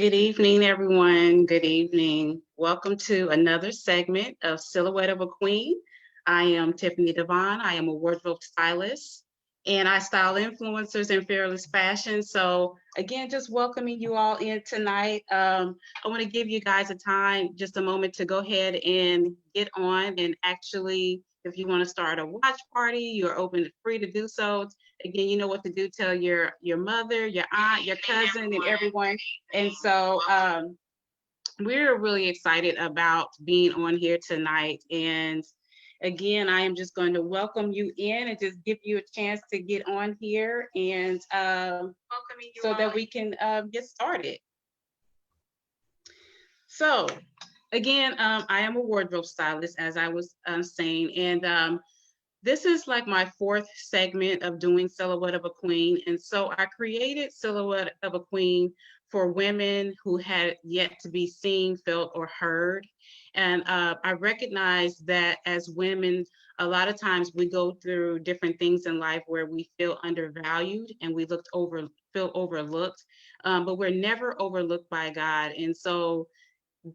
Good evening, everyone. Good evening. Welcome to another segment of Silhouette of a Queen. I am Tiffany Devon. I am a wardrobe stylist and I style influencers in fearless fashion. So, again, just welcoming you all in tonight. I want to give you guys a time, just a moment to go ahead and get on and actually, if you want to start a watch party, you're open and free to do so. Again, you know what to do. Tell your mother, your aunt, your cousin, and everyone. And so we're really excited about being on here tonight. And again, I am just going to welcome you in and just give you a chance to get on here and so that we can get started. So again, I am a wardrobe stylist, as I was saying, and this is like my fourth segment of doing Silhouette of a Queen. And so I created Silhouette of a Queen for women who had yet to be seen, felt, or heard. And I recognize that as women, a lot of times we go through different things in life where we feel undervalued and we feel overlooked, but we're never overlooked by God. And so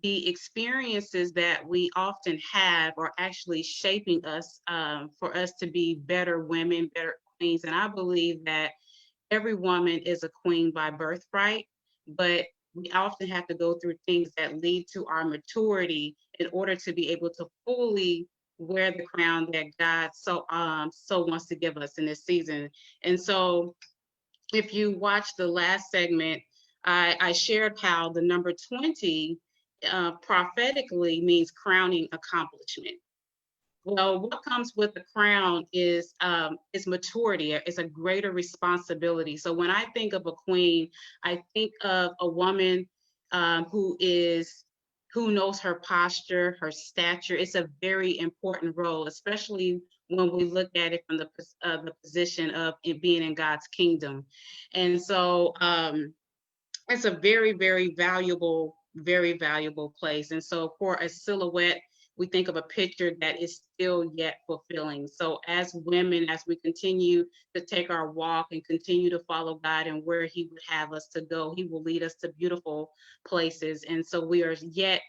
the experiences that we often have are actually shaping us for us to be better women, better queens. And I believe that every woman is a queen by birthright, but we often have to go through things that lead to our maturity in order to be able to fully wear the crown that God so wants to give us in this season. And so if you watch the last segment, I shared how the number 20 prophetically means crowning accomplishment. Well, what comes with the crown is maturity. It's a greater responsibility. So when I think of a queen, I think of a woman who knows her posture, her stature. It's a very important role, especially when we look at it from the position of it being in God's kingdom. And so it's a very valuable place. And so for a silhouette, we think of a picture that is still yet fulfilling. So as women, as we continue to take our walk and continue to follow God and where he would have us to go, he will lead us to beautiful places. And so we are yet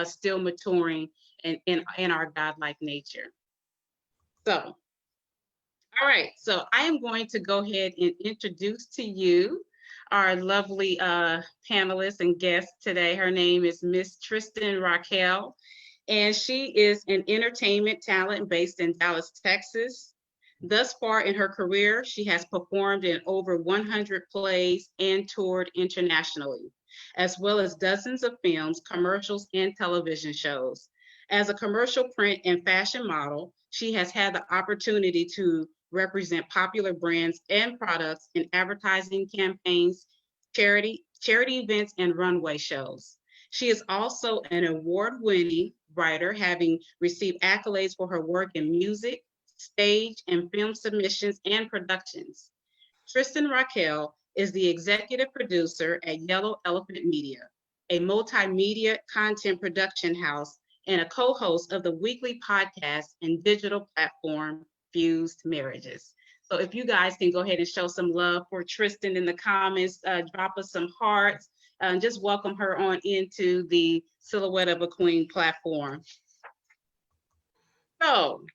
still maturing in our godlike nature. So, all right. So I am going to go ahead and introduce to you our lovely panelist and guest today. Her name is Miss Tristan Raquel, and she is an entertainment talent based in Dallas, Texas. Thus far in her career, she has performed in over 100 plays and toured internationally, as well as dozens of films, commercials, and television shows. As a commercial print and fashion model, she has had the opportunity to represent popular brands and products in advertising campaigns, charity events, and runway shows. She is also an award-winning writer, having received accolades for her work in music, stage, and film submissions and productions. Tristan Raquel is the executive producer at Yellow Elephant Media, a multimedia content production house and a co-host of the weekly podcast and digital platform Fused Marriages. So if you guys can go ahead and show some love for Tristan in the comments, drop us some hearts, and just welcome her on into the Silhouette of a Queen platform. So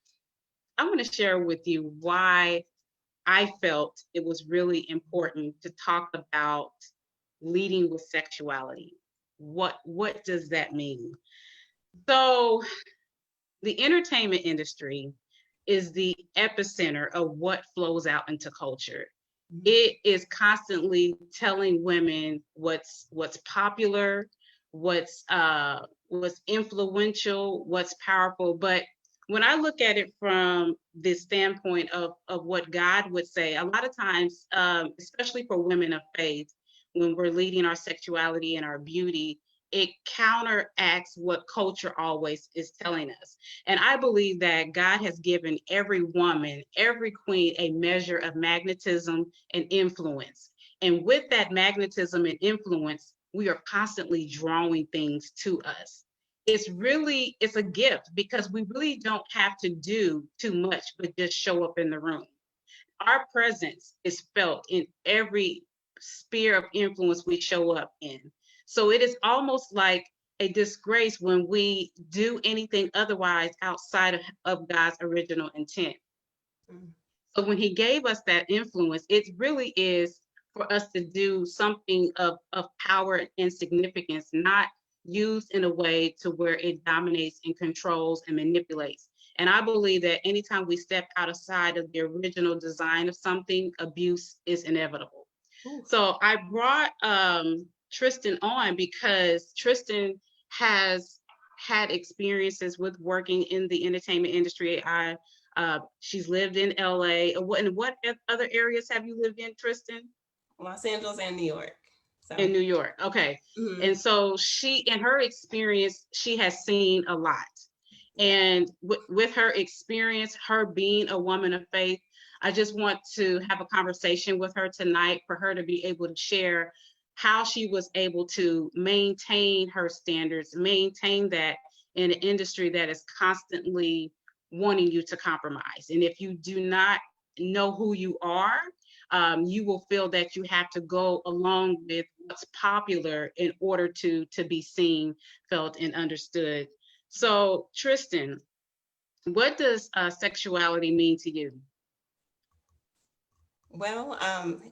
I'm going to share with you why I felt it was really important to talk about leading with sexuality. What does that mean? So the entertainment industry is the epicenter of what flows out into culture. It is constantly telling women what's popular, what's influential, what's powerful. But when I look at it from the standpoint of what God would say, a lot of times, especially for women of faith, when we're leading our sexuality and our beauty, it counteracts what culture always is telling us. And I believe that God has given every woman, every queen, a measure of magnetism and influence. And with that magnetism and influence, we are constantly drawing things to us. It's a gift because we really don't have to do too much but just show up in the room. Our presence is felt in every sphere of influence we show up in. So it is almost like a disgrace when we do anything otherwise outside of God's original intent. Mm. So when he gave us that influence, it really is for us to do something of power and significance, not used in a way to where it dominates and controls and manipulates. And I believe that anytime we step outside of the original design of something, abuse is inevitable. Ooh. So I brought Tristan on because Tristan has had experiences with working in the entertainment industry. She's lived in LA. In what other areas have you lived in, Tristan? Los Angeles and New York. In So, New York. Okay. mhm. And so she, in her experience, she has seen a lot. Yeah. And with her experience, her being a woman of faith, I just want to have a conversation with her tonight for her to be able to share how she was able to maintain her standards, maintain that in an industry that is constantly wanting you to compromise. And if you do not know who you are, you will feel that you have to go along with what's popular in order to be seen, felt, and understood. So, Tristan, what does sexuality mean to you? Well,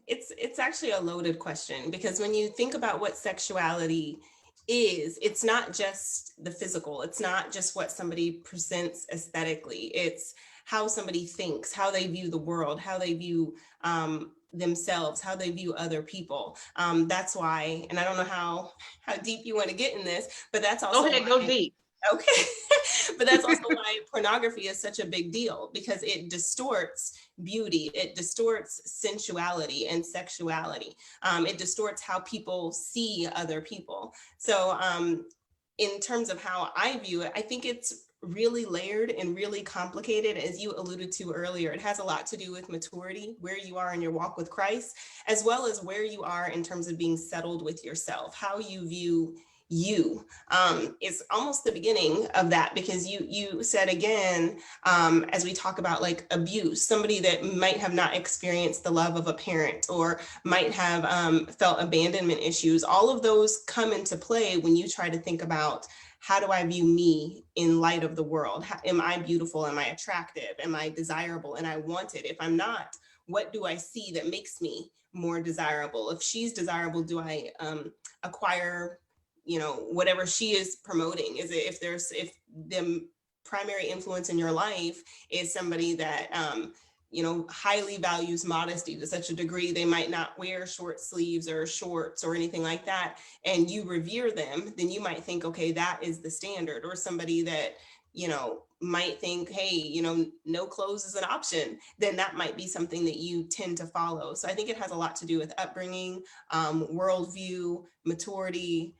it's actually a loaded question because when you think about what sexuality is, it's not just the physical. It's not just what somebody presents aesthetically. It's how somebody thinks, how they view the world, how they view themselves, how they view other people. That's why, and I don't know how deep you want to get in this, but that's Go also ahead, go why. deep. Okay. But that's also why pornography is such a big deal because it distorts beauty, it distorts sensuality and sexuality. It distorts how people see other people. So, in terms of how I view it, I think it's really layered and really complicated, as you alluded to earlier. It has a lot to do with maturity, where you are in your walk with Christ, as well as where you are in terms of being settled with yourself, how you view you is almost the beginning of that because you said again as we talk about like abuse, somebody that might have not experienced the love of a parent or might have felt abandonment issues. All of those come into play when you try to think about how do I view me in light of the world? How, am I beautiful? Am I attractive? Am I desirable? And I want it. If I'm not, what do I see that makes me more desirable? If she's desirable, do I acquire whatever she is promoting? Is it if the primary influence in your life is somebody that highly values modesty to such a degree they might not wear short sleeves or shorts or anything like that, and you revere them, then you might think, okay, that is the standard. Or somebody that might think, hey, no clothes is an option, then that might be something that you tend to follow. So I think it has a lot to do with upbringing, worldview, maturity,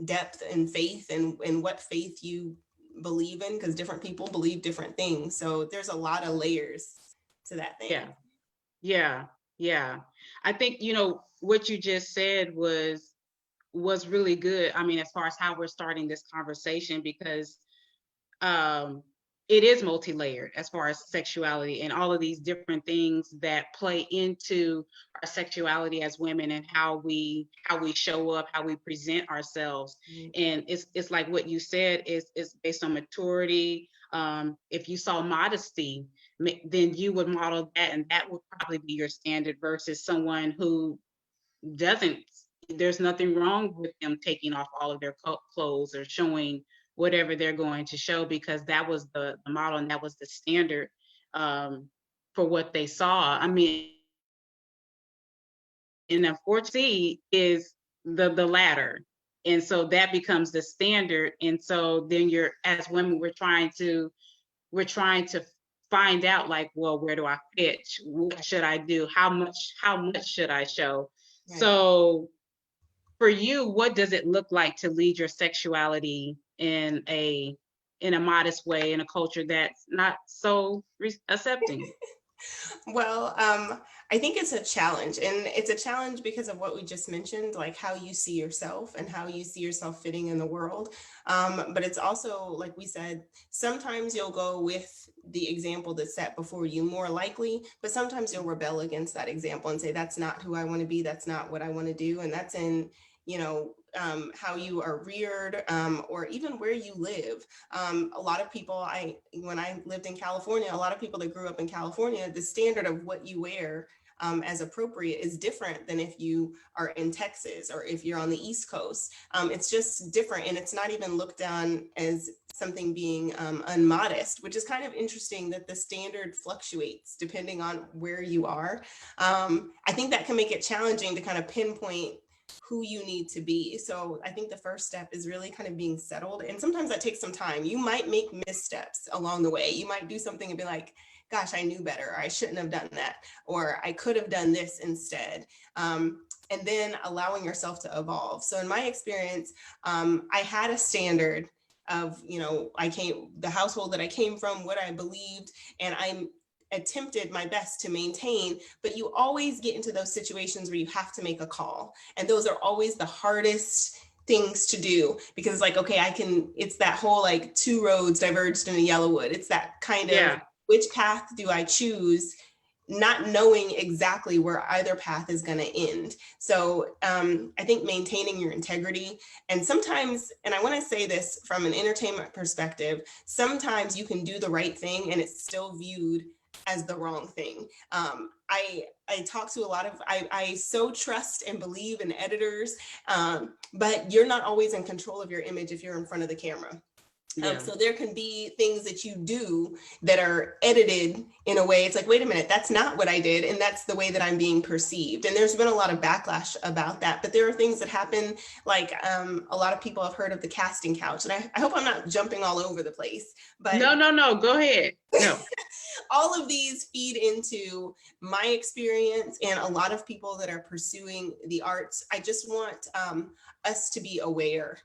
depth and faith, and what faith you believe in, because different people believe different things. So there's a lot of layers to that thing. Yeah, yeah, yeah. I think, what you just said was really good. I mean, as far as how we're starting this conversation, because um it is multi-layered as far as sexuality and all of these different things that play into our sexuality as women and how we show up, how we present ourselves. Mm. And it's like what you said is based on maturity. If you saw modesty, then you would model that, and that would probably be your standard versus someone who doesn't. There's nothing wrong with them taking off all of their clothes or showing whatever they're going to show, because that was the model and that was the standard um, for what they saw. I mean, and unfortunately is the latter. And so that becomes the standard. And so then you're, as women, we're trying to find out, like, well, where do I pitch? What should I do? How much should I show? Right. So for you, what does it look like to lead your sexuality in a modest way in a culture that's not so accepting? Well, I think it's a challenge, and it's a challenge because of what we just mentioned, like how you see yourself and how you see yourself fitting in the world. But it's also, like we said, sometimes you'll go with the example that's set before you more likely, but sometimes you'll rebel against that example and say, that's not who I want to be. That's not what I want to do. And that's in how you are reared, or even where you live. A lot of people, when I lived in California, a lot of people that grew up in California, the standard of what you wear as appropriate is different than if you are in Texas or if you're on the East Coast. It's just different, and it's not even looked on as something being unmodest, which is kind of interesting that the standard fluctuates depending on where you are. I think that can make it challenging to kind of pinpoint who you need to be. So I think the first step is really kind of being settled. And sometimes that takes some time. You might make missteps along the way. You might do something and be like, gosh, I knew better, or I shouldn't have done that, or I could have done this instead. And then allowing yourself to evolve. So in my experience, I had a standard of, the household that I came from, what I believed, and I attempted my best to maintain, but you always get into those situations where you have to make a call. And those are always the hardest things to do, because it's like, okay, it's that whole like two roads diverged in a yellow wood. It's that kind of, which path do I choose? Not knowing exactly where either path is going to end. So I think maintaining your integrity, and sometimes, and I want to say this from an entertainment perspective, sometimes you can do the right thing and it's still viewed as the wrong thing. I talk to a lot of, I so trust and believe in editors, but you're not always in control of your image if you're in front of the camera. So there can be things that you do that are edited in a way, it's like, wait a minute, that's not what I did. And that's the way that I'm being perceived. And there's been a lot of backlash about that. But there are things that happen, like a lot of people have heard of the casting couch. And I hope I'm not jumping all over the place. But No, go ahead. No. All of these feed into my experience and a lot of people that are pursuing the arts. I just want us to be aware.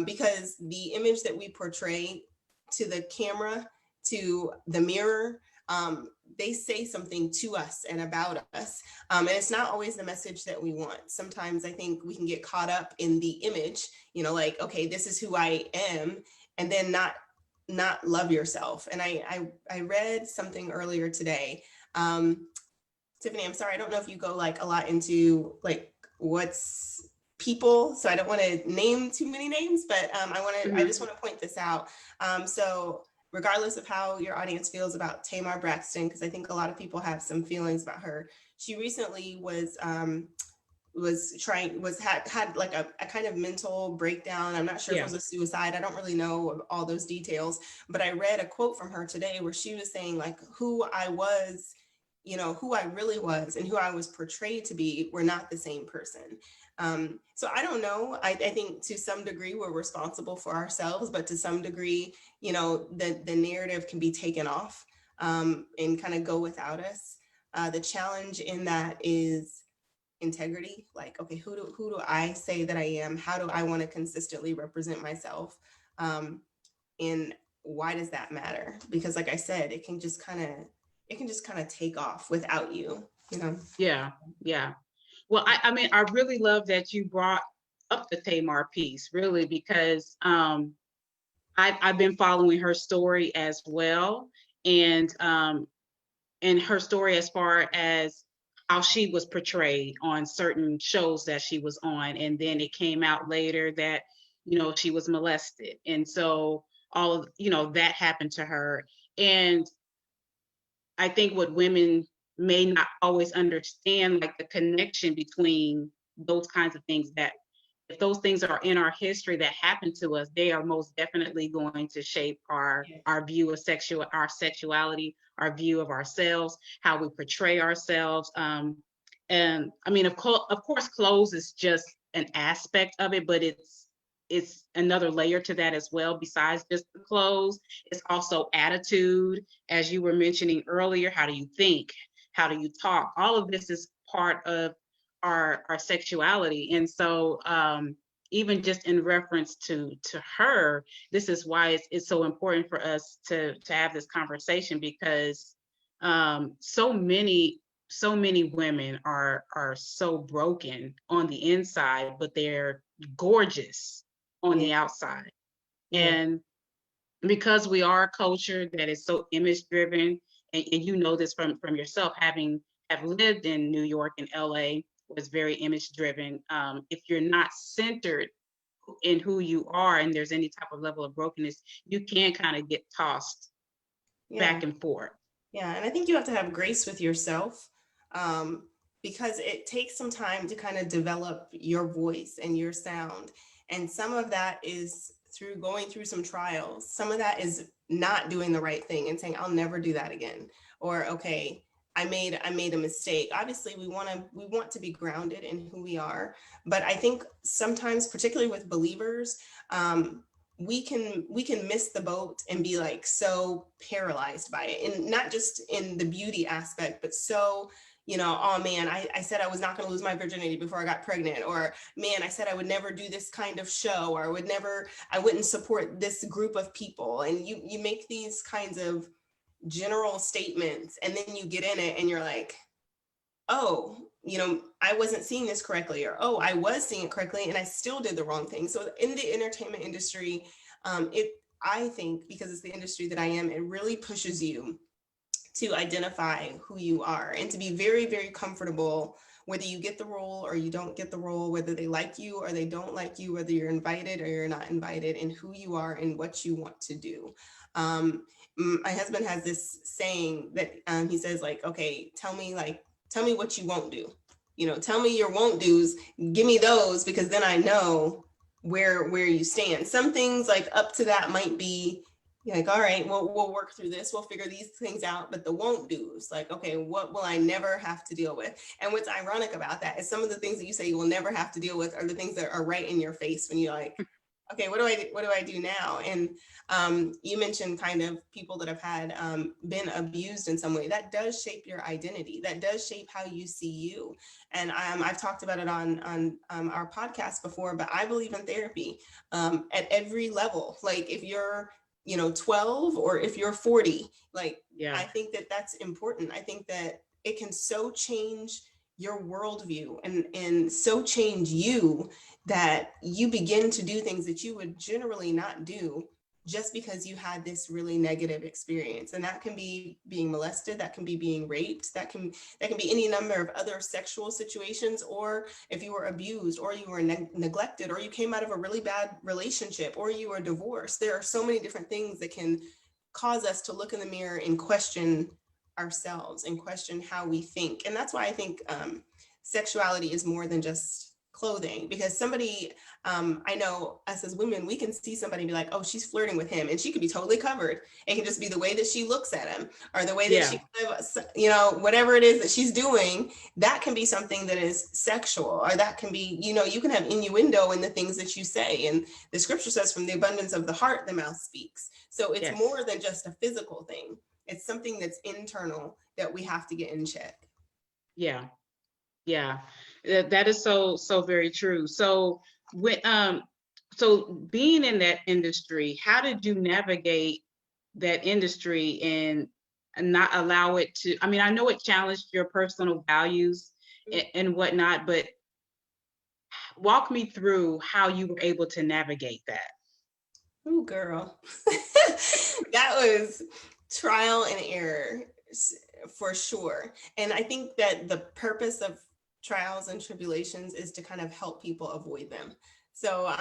Because the image that we portray to the camera, to the mirror, they say something to us and about us. And it's not always the message that we want. Sometimes I think we can get caught up in the image, like, okay, this is who I am, and then not love yourself. And I read something earlier today. Tiffany, I'm sorry, I don't know if you go like a lot into like what's people, so I don't want to name too many names, but I just want to point this out. So regardless of how your audience feels about Tamar Braxton, because I think a lot of people have some feelings about her, she recently had like a kind of mental breakdown. I'm not sure if it was a suicide. I don't really know all those details, but I read a quote from her today where she was saying like who I was, who I really was and who I was portrayed to be were not the same person. So I don't know. I think to some degree we're responsible for ourselves, but to some degree, the narrative can be taken off and kind of go without us. The challenge in that is integrity. Like, okay, who do I say that I am? How do I want to consistently represent myself? And why does that matter? Because like I said, it can just kind of take off without you, Yeah. Well, I mean, I really love that you brought up the Tamar piece, really, because I've been following her story as well, and her story as far as how she was portrayed on certain shows that she was on, and then it came out later that she was molested, and so all of that happened to her, and I think what women may not always understand, like the connection between those kinds of things, that if those things are in our history that happen to us, they are most definitely going to shape our view of our sexuality, our view of ourselves, how we portray ourselves. And I mean, of course, clothes is just an aspect of it, but it's another layer to that as well. Besides just the clothes, it's also attitude, as you were mentioning earlier. How do you think? How do you talk? All of this is part of our sexuality. And so even just in reference to her, this is why it's so important for us to have this conversation, because so many women are so broken on the inside, but they're gorgeous on the outside. And because we are a culture that is so image driven, and you know this from yourself, have lived in New York and LA, was very image driven. If you're not centered in who you are and there's any type of level of brokenness, you can kind of get tossed Yeah. back and forth. Yeah. And I think you have to have grace with yourself, because it takes some time to kind of develop your voice and your sound. And some of that is through going through some trials. Some of that is not doing the right thing and saying, I'll never do that again. Or, okay, I made a mistake. Obviously, we want to be grounded in who we are. But I think sometimes, particularly with believers, we can miss the boat and be like so paralyzed by it, and not just in the beauty aspect, but so, oh man, I said I was not going to lose my virginity before I got pregnant, or man, I said I would never do this kind of show, or I wouldn't support this group of people. And you make these kinds of general statements, and then you get in it and you're like, oh, I wasn't seeing this correctly, or, oh, I was seeing it correctly and I still did the wrong thing. So in the entertainment industry, I think, because it's the industry that I am, it really pushes you to identify who you are and to be very, very comfortable, whether you get the role or you don't get the role, whether they like you or they don't like you, whether you're invited or you're not invited, and who you are and what you want to do. My husband has this saying that he says, like, okay, tell me what you won't do. Tell me your won't do's, give me those, because then I know where you stand. Some things like up to that might be like, all right, well, we'll work through this, we'll figure these things out. But the won't do's, like, okay, what will I never have to deal with? And what's ironic about that is some of the things that you say you will never have to deal with are the things that are right in your face when you're like, okay, what do I do now? And you mentioned kind of people that have had been abused in some way. That does shape your identity. That does shape how you see you. And I've talked about it on our podcast before, but I believe in therapy at every level. Like if you're 12 or if you're 40, like, Yeah. I think that that's important. I think that it can so change your worldview and so change you that you begin to do things that you would generally not do just because you had this really negative experience. And that can be being molested, that can be being raped, that can be any number of other sexual situations, or if you were abused, or you were neglected, or you came out of a really bad relationship, or you were divorced. There are so many different things that can cause us to look in the mirror and question ourselves and question how we think. And that's why I think sexuality is more than just clothing, because somebody, I know us as women, we can see somebody and be like, oh, she's flirting with him, and she could be totally covered. It can just be the way that she looks at him, or the way that she, whatever it is that she's doing, that can be something that is sexual, or that can be, you can have innuendo in the things that you say. And the scripture says, from the abundance of the heart, the mouth speaks. So it's more than just a physical thing. It's something that's internal that we have to get in check. Yeah. Yeah, that is so very true. So so being in that industry, how did you navigate that industry and not allow it to, I mean, I know it challenged your personal values and whatnot, but walk me through how you were able to navigate that. Ooh, girl. That was trial and error for sure. And I think that the purpose of trials and tribulations is to kind of help people avoid them. So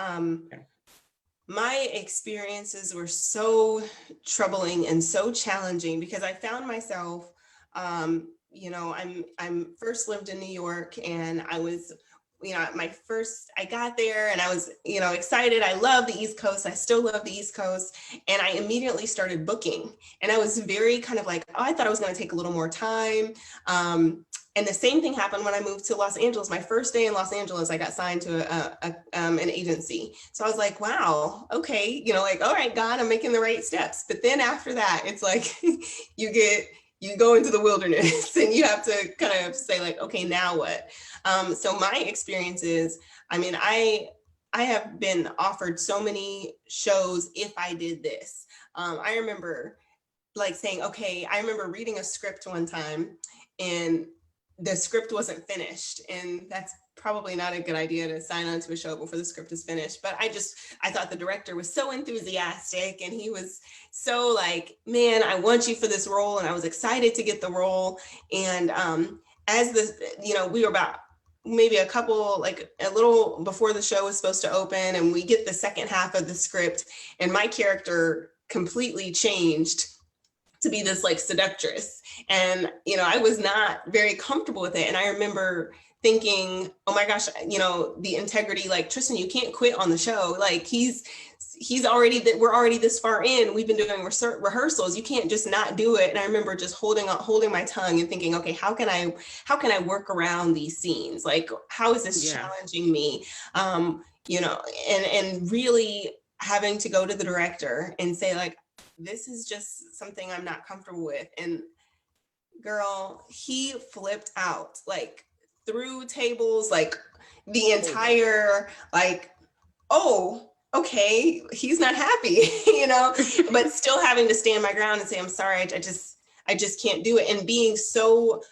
my experiences were so troubling and so challenging because I found myself, I'm first lived in New York, and I was, I got there and I was, excited. I love the East Coast. I still love the East Coast. And I immediately started booking, and I was very kind of like, oh, I thought I was going to take a little more time. And the same thing happened when I moved to Los Angeles. My first day in Los Angeles, I got signed to an agency. So I was like, wow, okay, all right, God, I'm making the right steps. But then after that, it's like you go into the wilderness and you have to kind of say like, okay, now what? So my experiences, I mean, I have been offered so many shows if I did this. I remember like saying, okay, I remember reading a script one time and the script wasn't finished, and that's probably not a good idea to sign on to a show before the script is finished. But I thought the director was so enthusiastic, and he was so like, man, I want you for this role. And I was excited to get the role. And as we were about maybe a couple, like a little before the show was supposed to open, and we get the second half of the script, and my character completely changed to be this like seductress. And, you know, I was not very comfortable with it. And I remember thinking, oh my gosh, you know, the integrity, like, Tristan, you can't quit on the show. Like he's already, that we're already this far in, we've been doing rehearsals, you can't just not do it. And I remember just holding my tongue and thinking, okay, how can I work around these scenes? Like, how is this challenging me? You know, and really having to go to the director and say, like, this is just something I'm not comfortable with. And girl, he flipped out, like through tables, like the entire, like, oh, okay, he's not happy, you know, but still having to stand my ground and say, I'm sorry, I just can't do it. And being so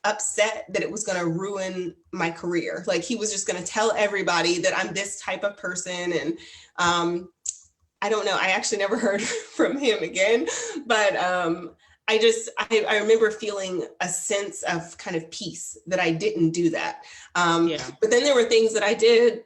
upset that it was going to ruin my career. Like he was just going to tell everybody that I'm this type of person. And I don't know, I actually never heard from him again, but I remember feeling a sense of kind of peace that I didn't do that. But then there were things that I did.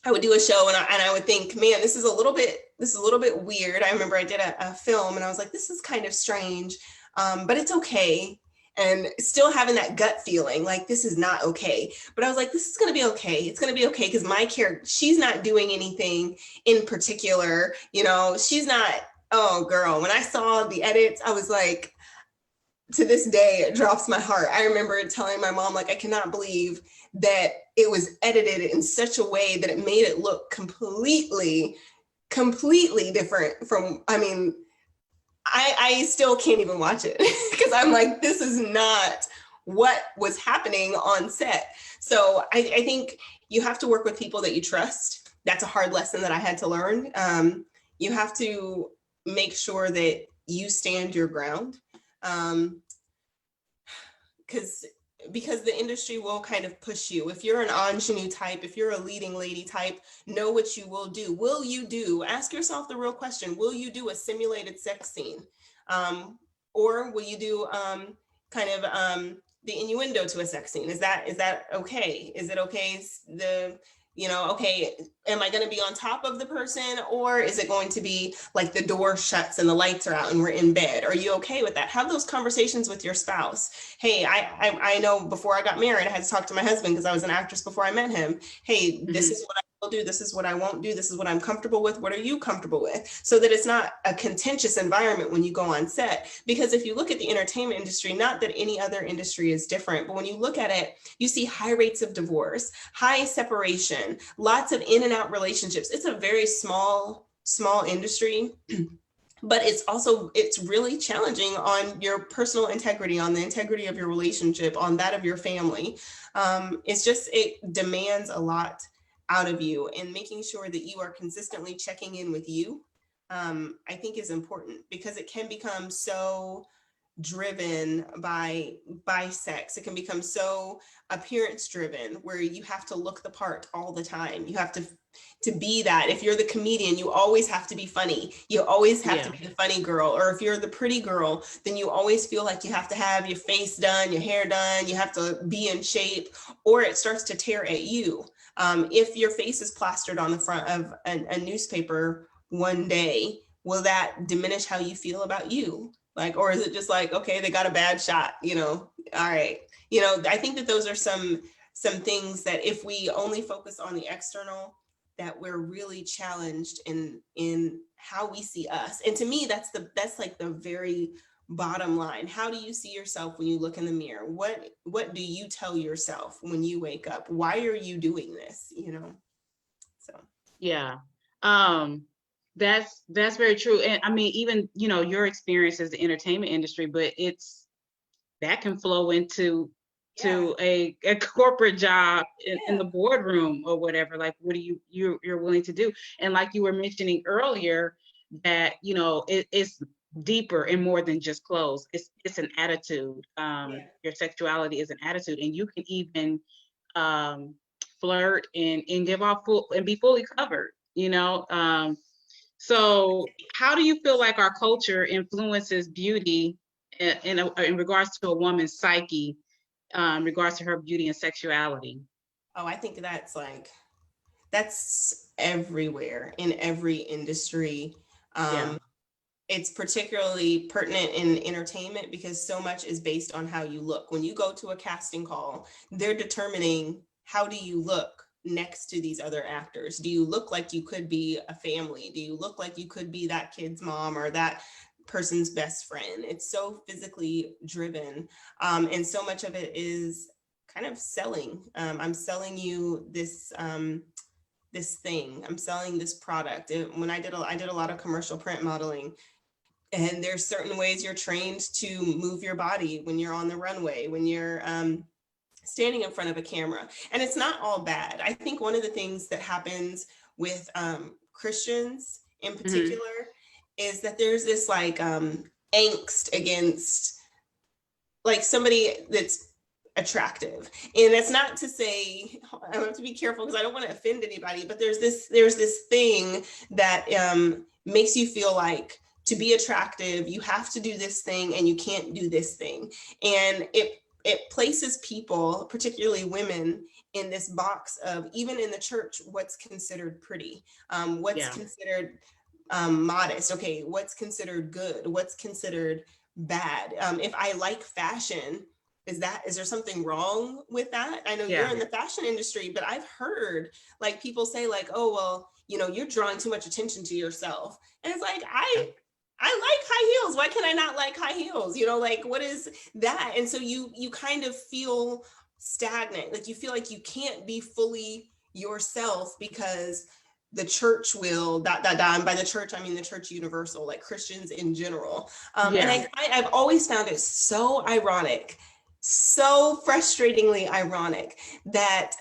I would do a show and I would think, man, this is a little bit weird. I remember I did a film and I was like, this is kind of strange, but it's okay. And still having that gut feeling like this is not okay. But I was like, this is going to be okay. It's going to be okay because my character, she's not doing anything in particular. You know, she's not, oh girl, when I saw the edits, I was like, to this day, it drops my heart. I remember telling my mom, like, I cannot believe that it was edited in such a way that it made it look completely different from, I mean, I still can't even watch it because I'm like, this is not what was happening on set. So I think you have to work with people that you trust. That's a hard lesson that I had to learn. You have to make sure that you stand your ground. Because the industry will kind of push you. If you're an ingenue type, if you're a leading lady type, know what you will do. Will you do, ask yourself the real question, will you do a simulated sex scene? Or will you do the innuendo to a sex scene? Is that okay? Is it okay? Okay, am I going to be on top of the person, or is it going to be like the door shuts and the lights are out and we're in bed? Are you okay with that? Have those conversations with your spouse. Hey, I know before I got married, I had to talk to my husband because I was an actress before I met him. Hey, this is what I will do. This is what I won't do. This is what I'm comfortable with. What are you comfortable with? So that it's not a contentious environment when you go on set. Because if you look at the entertainment industry, not that any other industry is different, but when you look at it, you see high rates of divorce, high separation, lots of in and out relationships. It's a very small industry, but it's really challenging on your personal integrity, on the integrity of your relationship, on that of your family. It demands a lot out of you, and making sure that you are consistently checking in with you, I think is important, because it can become so driven by sex. It can become so appearance driven, where you have to look the part all the time. You have to be that. If you're the comedian, you always have to be funny. You always have to be the funny girl. Or if you're the pretty girl, then you always feel like you have to have your face done, your hair done, you have to be in shape, or it starts to tear at you. If your face is plastered on the front of a newspaper one day, will that diminish how you feel about you? Like, or is it just like, okay, they got a bad shot, all right. I think that those are some things that if we only focus on the external, that we're really challenged in how we see us. And to me, that's like the very bottom line. How do you see yourself when you look in the mirror? What do you tell yourself when you wake up? Why are you doing this? So. Yeah. That's very true. And I mean, even, your experience as the entertainment industry, but that can flow into a corporate job in the boardroom or whatever. Like, what are you're willing to do? And like you were mentioning earlier, that, it's deeper and more than just clothes. It's an attitude. Your sexuality is an attitude, and you can even flirt and give off and be fully covered, So how do you feel like our culture influences beauty in regards to a woman's psyche, regards to her beauty and sexuality. Oh, I think that's everywhere in every industry. Yeah. It's particularly pertinent in entertainment because so much is based on how you look. When you go to a casting call, they're determining how do you look next to these other actors. Do you look like you could be a family? Do you look like you could be that kid's mom or that person's best friend? It's so physically driven. And so much of it is kind of selling. I'm selling you this thing. I'm selling this product. When I did a lot of commercial print modeling, and there's certain ways you're trained to move your body when you're on the runway, when you're standing in front of a camera. And it's not all bad. I think one of the things that happens with Christians in Mm-hmm. particular is that there's this like angst against like somebody that's attractive. And that's not to say, I have to be careful because I don't want to offend anybody, but there's this thing that makes you feel like to be attractive, you have to do this thing and you can't do this thing. And it places people, particularly women, in this box of, even in the church, what's considered pretty, what's Yeah. considered modest, okay, what's considered good, what's considered bad. If I like fashion, is there something wrong with that? I know you're Yeah. in the fashion industry, but I've heard like people say like, oh, well, you're drawing too much attention to yourself. And it's like, I like high heels. Why can I not like high heels? Like, what is that? And so you kind of feel stagnant. Like you feel like you can't be fully yourself because the church will ... And by the church, I mean the church universal, like Christians in general. And Yeah. I've always found it so ironic, so frustratingly ironic that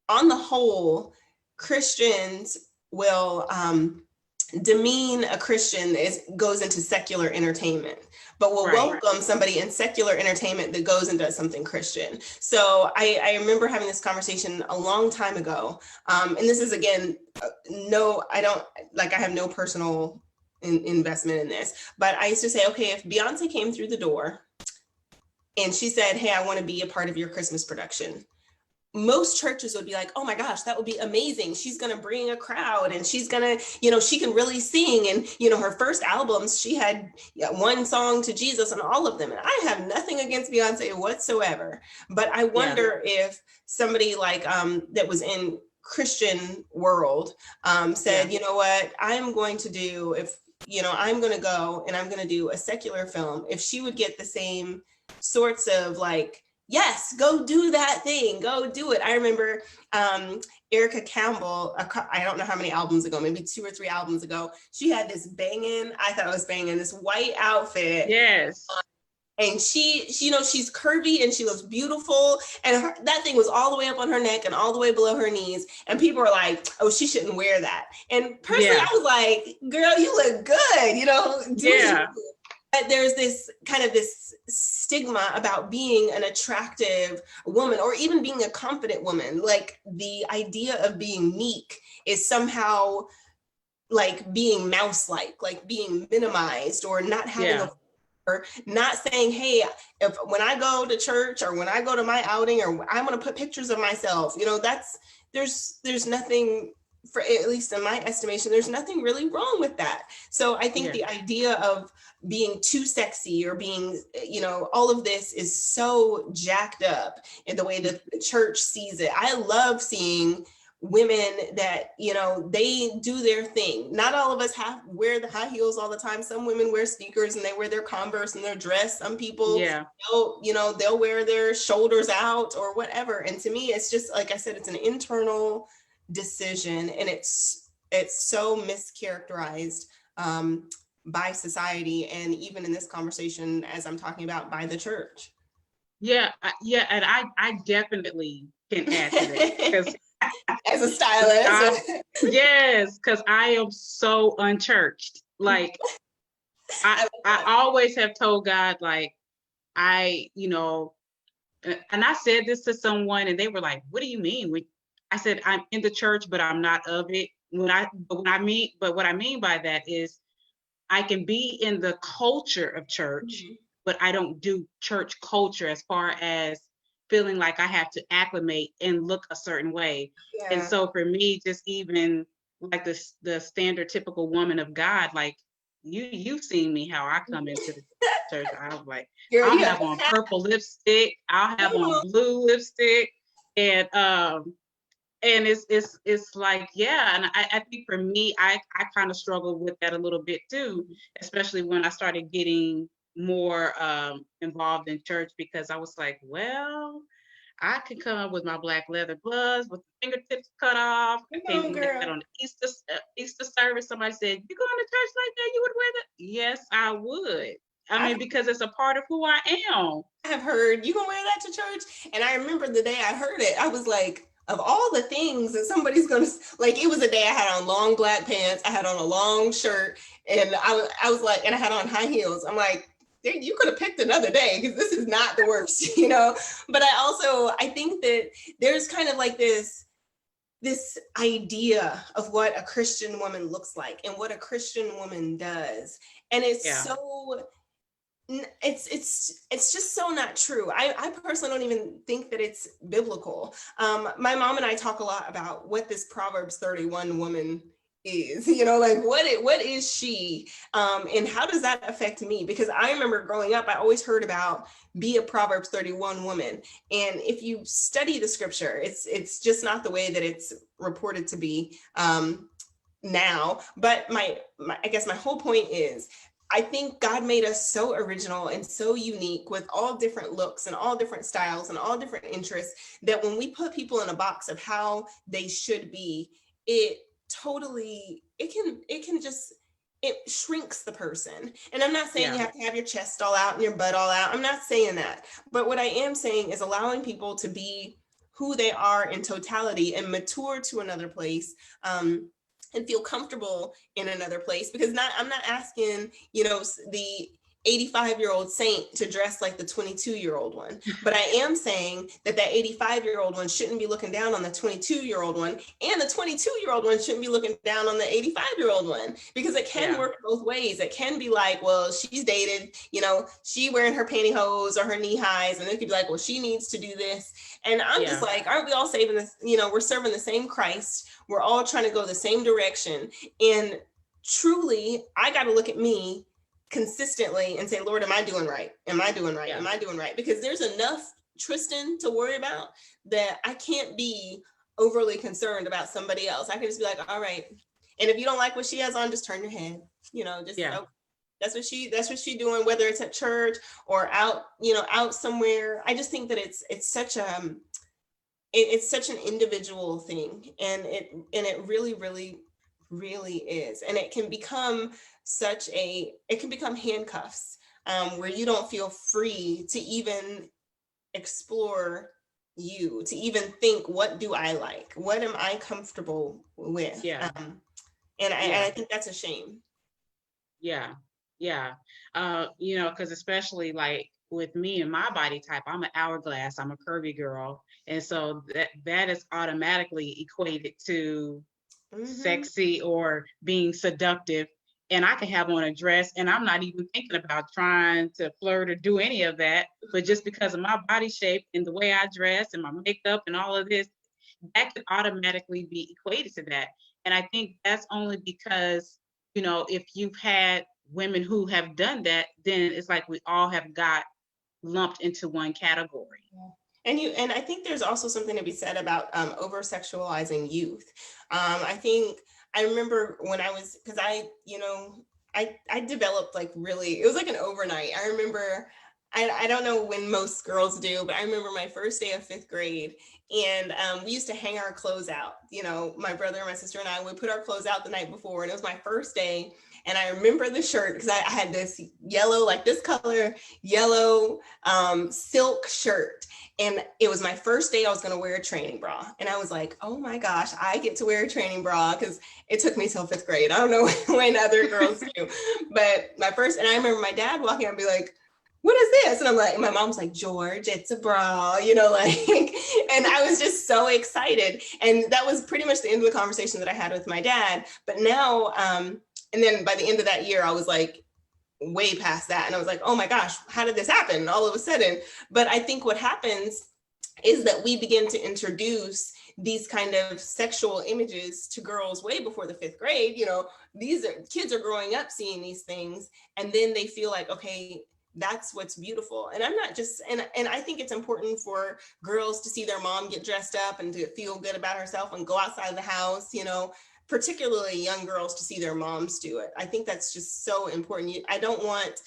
on the whole, Christians will demean a Christian that goes into secular entertainment, but will Right. welcome somebody in secular entertainment that goes and does something Christian. So I remember having this conversation a long time ago. And this is, again, I have no personal investment in this, but I used to say, okay, if Beyonce came through the door and she said, hey, I want to be a part of your Christmas production, most churches would be like, oh my gosh, that would be amazing. She's going to bring a crowd and she's going to, she can really sing. And, her first albums, she had one song to Jesus on all of them. And I have nothing against Beyonce whatsoever. But I wonder if somebody like that was in Christian world said, you know what, I'm going to do, I'm going to go and I'm going to do a secular film. If she would get the same sorts of like, yes, go do that thing, go do it. I remember Erica Campbell, I don't know how many albums ago, maybe 2 or 3 albums ago, she had this I thought it was banging, this white outfit. Yes. And she's curvy and she looks beautiful. And that thing was all the way up on her neck and all the way below her knees. And people were like, oh, she shouldn't wear that. And personally, I was like, girl, you look good, do you. But there's this kind of this stigma about being an attractive woman or even being a confident woman. Like the idea of being meek is somehow like being mouse-like, like being minimized or not having or not saying, hey, when I go to church or when I go to my outing or I want to put pictures of myself, there's nothing, for at least in my estimation, there's nothing really wrong with that. So I think the idea of being too sexy or being, all of this is so jacked up in the way that the church sees it. I love seeing women that, they do their thing. Not all of us wear the high heels all the time. Some women wear sneakers and they wear their Converse and their dress. Some people, they'll wear their shoulders out or whatever. And to me, it's just, like I said, it's an internal decision, and it's so mischaracterized by society, and even in this conversation, as I'm talking about, by the church. And I definitely can add to that because as a stylist, yes, because I am so unchurched. Like I always have told God, like and I said this to someone, and they were like, "What do you mean?" I said, "I'm in the church, but I'm not of it." What I mean by that is, I can be in the culture of church, but I don't do church culture as far as feeling like I have to acclimate and look a certain way. And Yeah. so for me, just even like the standard typical woman of God, like you've seen me how I come into the church. I was like, Girl, I'll you have on purple lipstick, I'll have on blue lipstick, and it's like, yeah. And I think for me, I kind of struggle with that a little bit too, especially when I started getting more involved in church, because I was like, well, I can come with my black leather gloves with the fingertips cut off. I come came on, in that girl. on the Easter service. Somebody said, "You going to church like that? You would wear that?" Yes, I would. I I've mean, because it's a part of who I am. have heard you gonna wear that to church, and I remember the day I heard it, I was like, of all the things that somebody's gonna like, it was a day I had on long black pants, I had on a long shirt, and I was like, and I had on high heels. I'm like, you could have picked another day because this is not the worst, you know. But I think that there's kind of like this idea of what a Christian woman looks like and what a Christian woman does, and it's Yeah, so it's just so not true. I personally don't even think that it's biblical. My mom and I talk a lot about what this Proverbs 31 woman is, you know, like what is she, and how does that affect me? Because I remember growing up, I always heard about be a Proverbs 31 woman, and if you study the scripture, it's just not the way that it's reported to be now. But I guess my whole point is, I think God made us so original and so unique with all different looks and all different styles and all different interests that when we put people in a box of how they should be, it totally, it shrinks the person. And I'm not saying yeah, you have to have your chest all out and your butt all out. I'm not saying that. But what I am saying is allowing people to be who they are in totality and mature to another place. And feel comfortable in another place, because I'm not asking, you know, the 85-year-old saint to dress like the 22-year-old one, but I am saying that 85-year-old one shouldn't be looking down on the 22-year-old one, and the 22-year-old one shouldn't be looking down on the 85-year-old one, because it can yeah, work both ways. It can be like, well, she's dated, you know, she wearing her pantyhose or her knee highs, and it could be like, well, she needs to do this. And I'm just yeah, like, aren't we all saving this? You know, we're serving the same Christ. We're all trying to go the same direction. And truly, I got to look at me consistently and say, Lord, am I doing right? Am I doing right? yeah, Am I doing right? Because there's enough Tristan to worry about that I can't be overly concerned about somebody else. I can just be like, all right. And if you don't like what she has on, just turn your head. You know, just yeah, oh, that's what she doing, whether it's at church or out, you know, out somewhere. I just think that it's such it's such an individual thing, and it really, really, really is. And it can become handcuffs, where you don't feel free to even explore you, to even think, what do I like? What am I comfortable with? yeah, And yeah, I think that's a shame. yeah, yeah. You know, because especially like with me and my body type, I'm an hourglass, I'm a curvy girl. And so that is automatically equated to Mm-hmm. sexy or being seductive. And I can have on a dress and I'm not even thinking about trying to flirt or do any of that. But just because of my body shape and the way I dress and my makeup and all of this, that could automatically be equated to that. And I think that's only because, you know, if you've had women who have done that, then it's like we all have got lumped into one category. And I think there's also something to be said about over sexualizing youth. I think I remember when I was, because I developed like really, it was like an overnight. I remember, I don't know when most girls do, but I remember my first day of fifth grade, and we used to hang our clothes out. You know, my brother, my sister, and I would put our clothes out the night before, and it was my first day. And I remember the shirt because I had this yellow, like this color, yellow silk shirt. And it was my first day I was going to wear a training bra. And I was like, oh my gosh, I get to wear a training bra, because it took me till fifth grade. I don't know when other girls do, but and I remember my dad walking out and be like, what is this? And I'm like, my mom's like, George, it's a bra, you know, like, and I was just so excited. And that was pretty much the end of the conversation that I had with my dad. But now, and then by the end of that year, I was like, way past that. And I was like, oh my gosh, how did this happen all of a sudden? But I think what happens is that we begin to introduce these kind of sexual images to girls way before the 5th grade. These kids are growing up seeing these things, and then they feel like, okay, that's what's beautiful. And I'm not just, and I think it's important for girls to see their mom get dressed up and to feel good about herself and go outside the house, particularly young girls to see their moms do it. I think that's just so important. I don't want,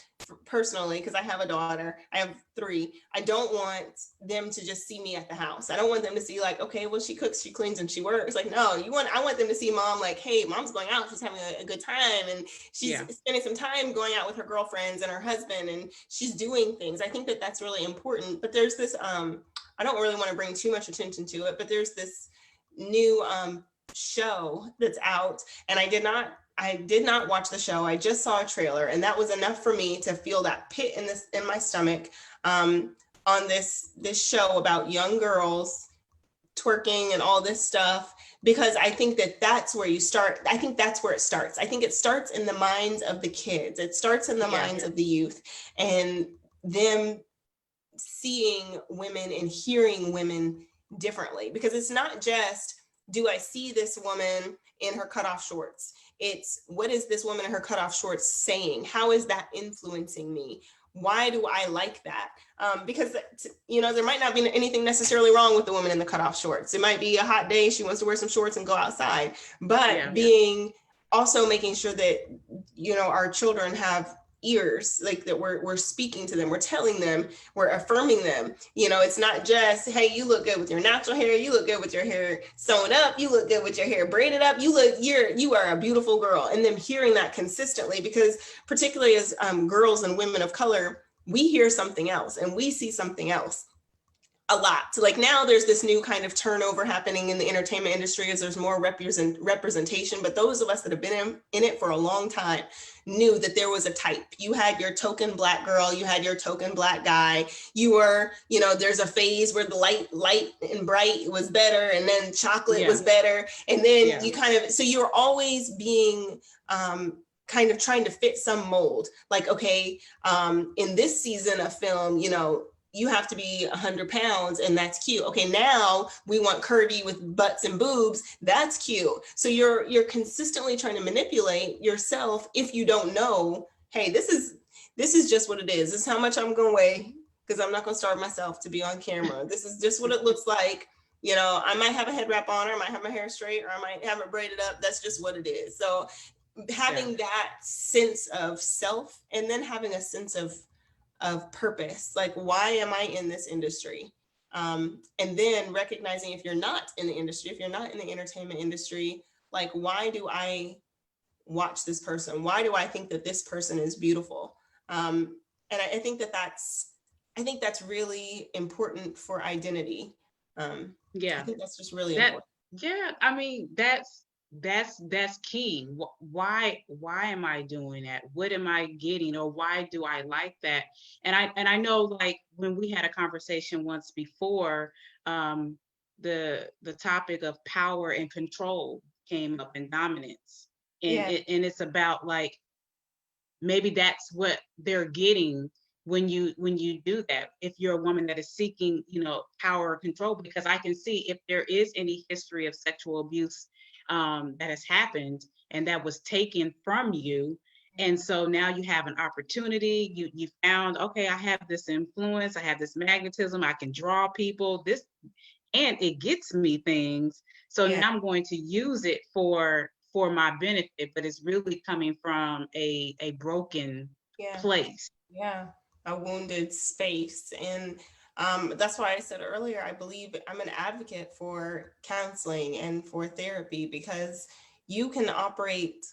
personally, because I have a daughter, I have 3, I don't want them to just see me at the house. I don't want them to see like, okay, well, she cooks, she cleans, and she works. Like, no, I want them to see mom like, hey, mom's going out, she's having a good time, and she's spending some time going out with her girlfriends and her husband, and she's doing things. I think that that's really important. But there's this, I don't really want to bring too much attention to it, but there's this new show that's out, and I did not watch the show. I just saw a trailer, and that was enough for me to feel that pit in my stomach, on this show about young girls twerking and all this stuff, because I think that that's where you start. I think that's where it starts. I think it starts in the minds of the kids. It starts in the minds of the youth, and them seeing women and hearing women differently, because it's not just, do I see this woman in her cutoff shorts? It's, what is this woman in her cutoff shorts saying? How is that influencing me? Why do I like that? Because, there might not be anything necessarily wrong with the woman in the cutoff shorts. It might be a hot day, she wants to wear some shorts and go outside. But also making sure that, our children have ears, like that we're speaking to them, we're telling them, we're affirming them. It's not just, hey, you look good with your natural hair, you look good with your hair sewn up, you look good with your hair braided up, you are a beautiful girl. And them hearing that consistently, because particularly as girls and women of color, we hear something else and we see something else a lot. So like now there's this new kind of turnover happening in the entertainment industry as there's more representation, but those of us that have been in it for a long time knew that there was a type. You had your token Black girl, you had your token Black guy, you were, there's a phase where the light and bright was better, and then chocolate was better. And then you kind of, so you're always being, kind of trying to fit some mold. Like, okay, in this season of film, you have to be 100 pounds and that's cute. Okay, now we want curvy with butts and boobs. That's cute. So you're consistently trying to manipulate yourself if you don't know, hey, this is just what it is. This is how much I'm gonna weigh, because I'm not gonna starve myself to be on camera. This is just what it looks like. I might have a head wrap on, or I might have my hair straight, or I might have it braided up. That's just what it is. So having that sense of self, and then having a sense of purpose, like, why am I in this industry? And then recognizing, if you're not in the industry, if you're not in the entertainment industry, like, why do I watch this person? Why do I think that this person is beautiful? And I think that's really important for identity. I think that's just really important. I mean, that's key. Why am I doing that? What am I getting, or why do I like that? And I know, like, when we had a conversation once before, the topic of power and control came up, and dominance, and it's about, like, maybe that's what they're getting when you do that, if you're a woman that is seeking, power or control. Because I can see, if there is any history of sexual abuse that has happened and that was taken from you, and so now you have an opportunity, you found, okay, I have this influence, I have this magnetism, I can draw people, this, and it gets me things, so now I'm going to use it for my benefit, but it's really coming from a broken place. A wounded space. And that's why I said earlier, I believe I'm an advocate for counseling and for therapy, because you can operate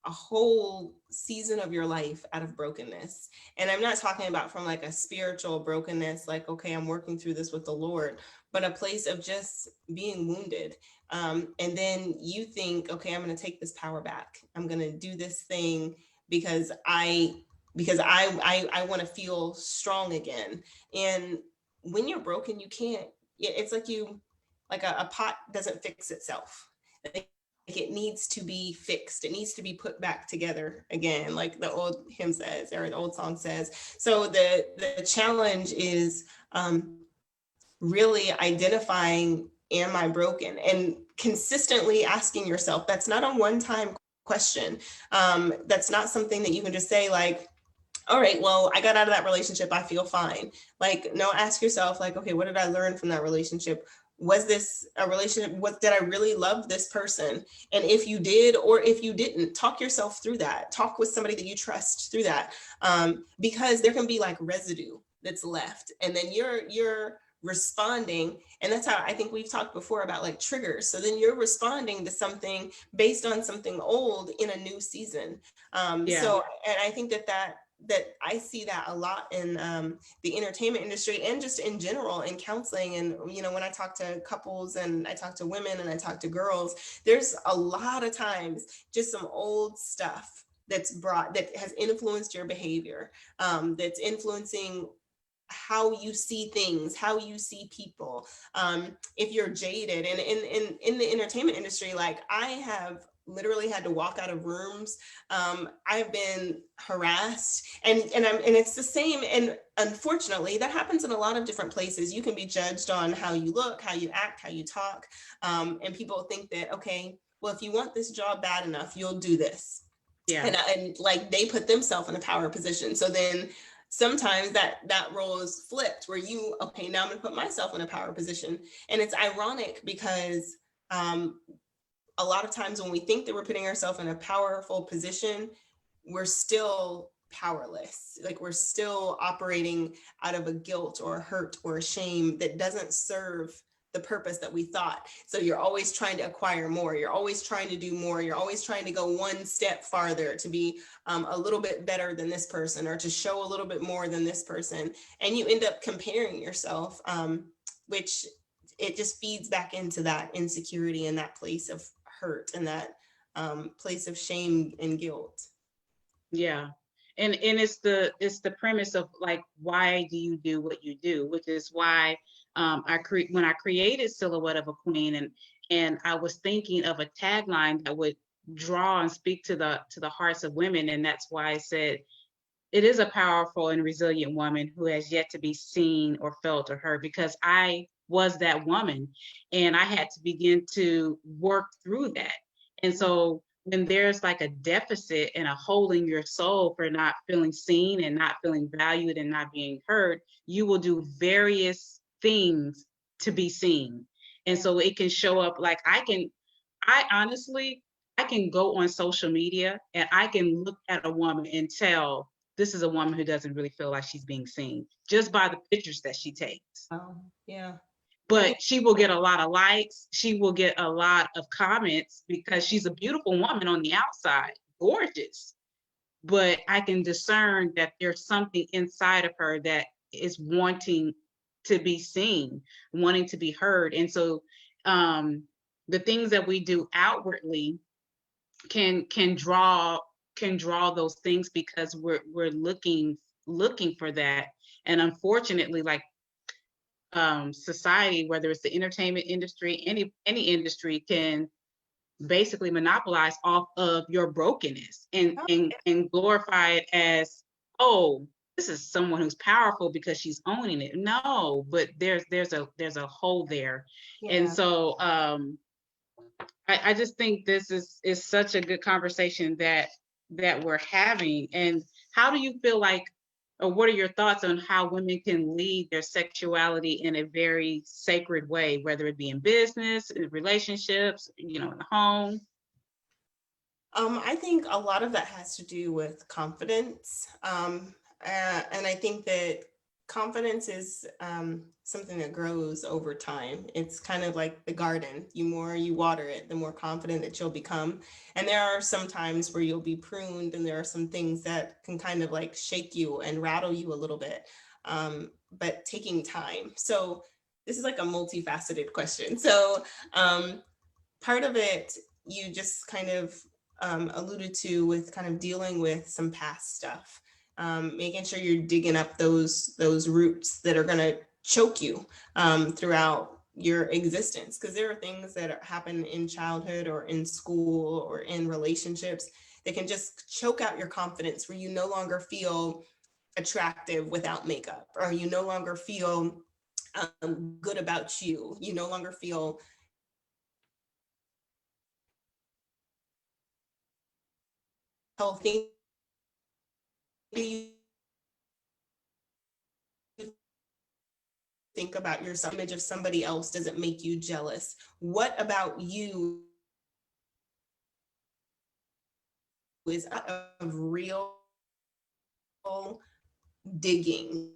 a whole season of your life out of brokenness. And I'm not talking about from like a spiritual brokenness, like, okay, I'm working through this with the Lord, but a place of just being wounded. And then you think, okay, I'm going to take this power back. I'm going to do this thing because I want to feel strong again. And when you're broken, you can't, it's like a pot doesn't fix itself. Like, it needs to be fixed. It needs to be put back together again, like the old hymn says, or the old song says. So the challenge is really identifying, am I broken? And consistently asking yourself, that's not a one-time question. That's not something that you can just say like, all right, well, I got out of that relationship, I feel fine. Like, no, ask yourself, like, okay, what did I learn from that relationship? Was this a relationship? What did I really love this person? And if you did, or if you didn't, talk yourself through that. Talk with somebody that you trust through that, because there can be like residue that's left, and then you're responding. And that's how I think we've talked before about like triggers. So then you're responding to something based on something old in a new season. Yeah. So, and I think that I see that a lot in the entertainment industry and just in general in counseling. And, you know, when I talk to couples and I talk to women and I talk to girls, there's a lot of times just some old stuff that has influenced your behavior, that's influencing how you see things, how you see people. If you're jaded, and in the entertainment industry, like I have literally had to walk out of rooms. I've been harassed, and it's the same. And unfortunately, that happens in a lot of different places. You can be judged on how you look, how you act, how you talk, and people think that, okay, well, if you want this job bad enough, you'll do this. Yeah. And like they put themselves in a power position. So then sometimes that role is flipped where you, okay, now I'm going to put myself in a power position. And it's ironic because a lot of times when we think that we're putting ourselves in a powerful position, we're still powerless. Like we're still operating out of a guilt or a hurt or a shame that doesn't serve the purpose that we thought. So you're always trying to acquire more. You're always trying to do more. You're always trying to go one step farther to be a little bit better than this person, or to show a little bit more than this person. And you end up comparing yourself, which it just feeds back into that insecurity and that place of hurt and that place of shame and guilt. Yeah. And it's the premise of like, why do you do what you do, which is why when I created Silhouette of a Queen, and I was thinking of a tagline that would draw and speak to the hearts of women. And that's why I said it is a powerful and resilient woman who has yet to be seen or felt or heard, because I was that woman and I had to begin to work through that. And so when there's like a deficit and a hole in your soul for not feeling seen and not feeling valued and not being heard, you will do various things to be seen. And so it can show up like I honestly, I can go on social media and I can look at a woman and tell this is a woman who doesn't really feel like she's being seen just by the pictures that she takes. Oh, yeah. But she will get a lot of likes. She will get a lot of comments because she's a beautiful woman on the outside, gorgeous. But I can discern that there's something inside of her that is wanting to be seen, wanting to be heard. And so the things that we do outwardly can draw those things because we're looking for that. And unfortunately, like society, whether it's the entertainment industry, any industry, can basically monopolize off of your brokenness and glorify it as, oh, this is someone who's powerful because she's owning it. No, but there's a hole there. Yeah. And so I just think this is such a good conversation that we're having. And how do you feel like, or what are your thoughts on how women can lead their sexuality in a very sacred way, whether it be in business, in relationships, in the home? I think a lot of that has to do with confidence. And I think that confidence is something that grows over time. It's kind of like the garden. The more you water it, the more confident that you'll become. And there are some times where you'll be pruned, and there are some things that can kind of like shake you and rattle you a little bit, but taking time. So this is like a multifaceted question. So part of it, you just kind of alluded to with kind of dealing with some past stuff, making sure you're digging up those roots that are going to choke you throughout your existence, because there are things that happen in childhood or in school or in relationships that can just choke out your confidence, where you no longer feel attractive without makeup, or you no longer feel good about you. You no longer feel healthy. You think about yourself, image of somebody else doesn't make you jealous. What about you is of real digging,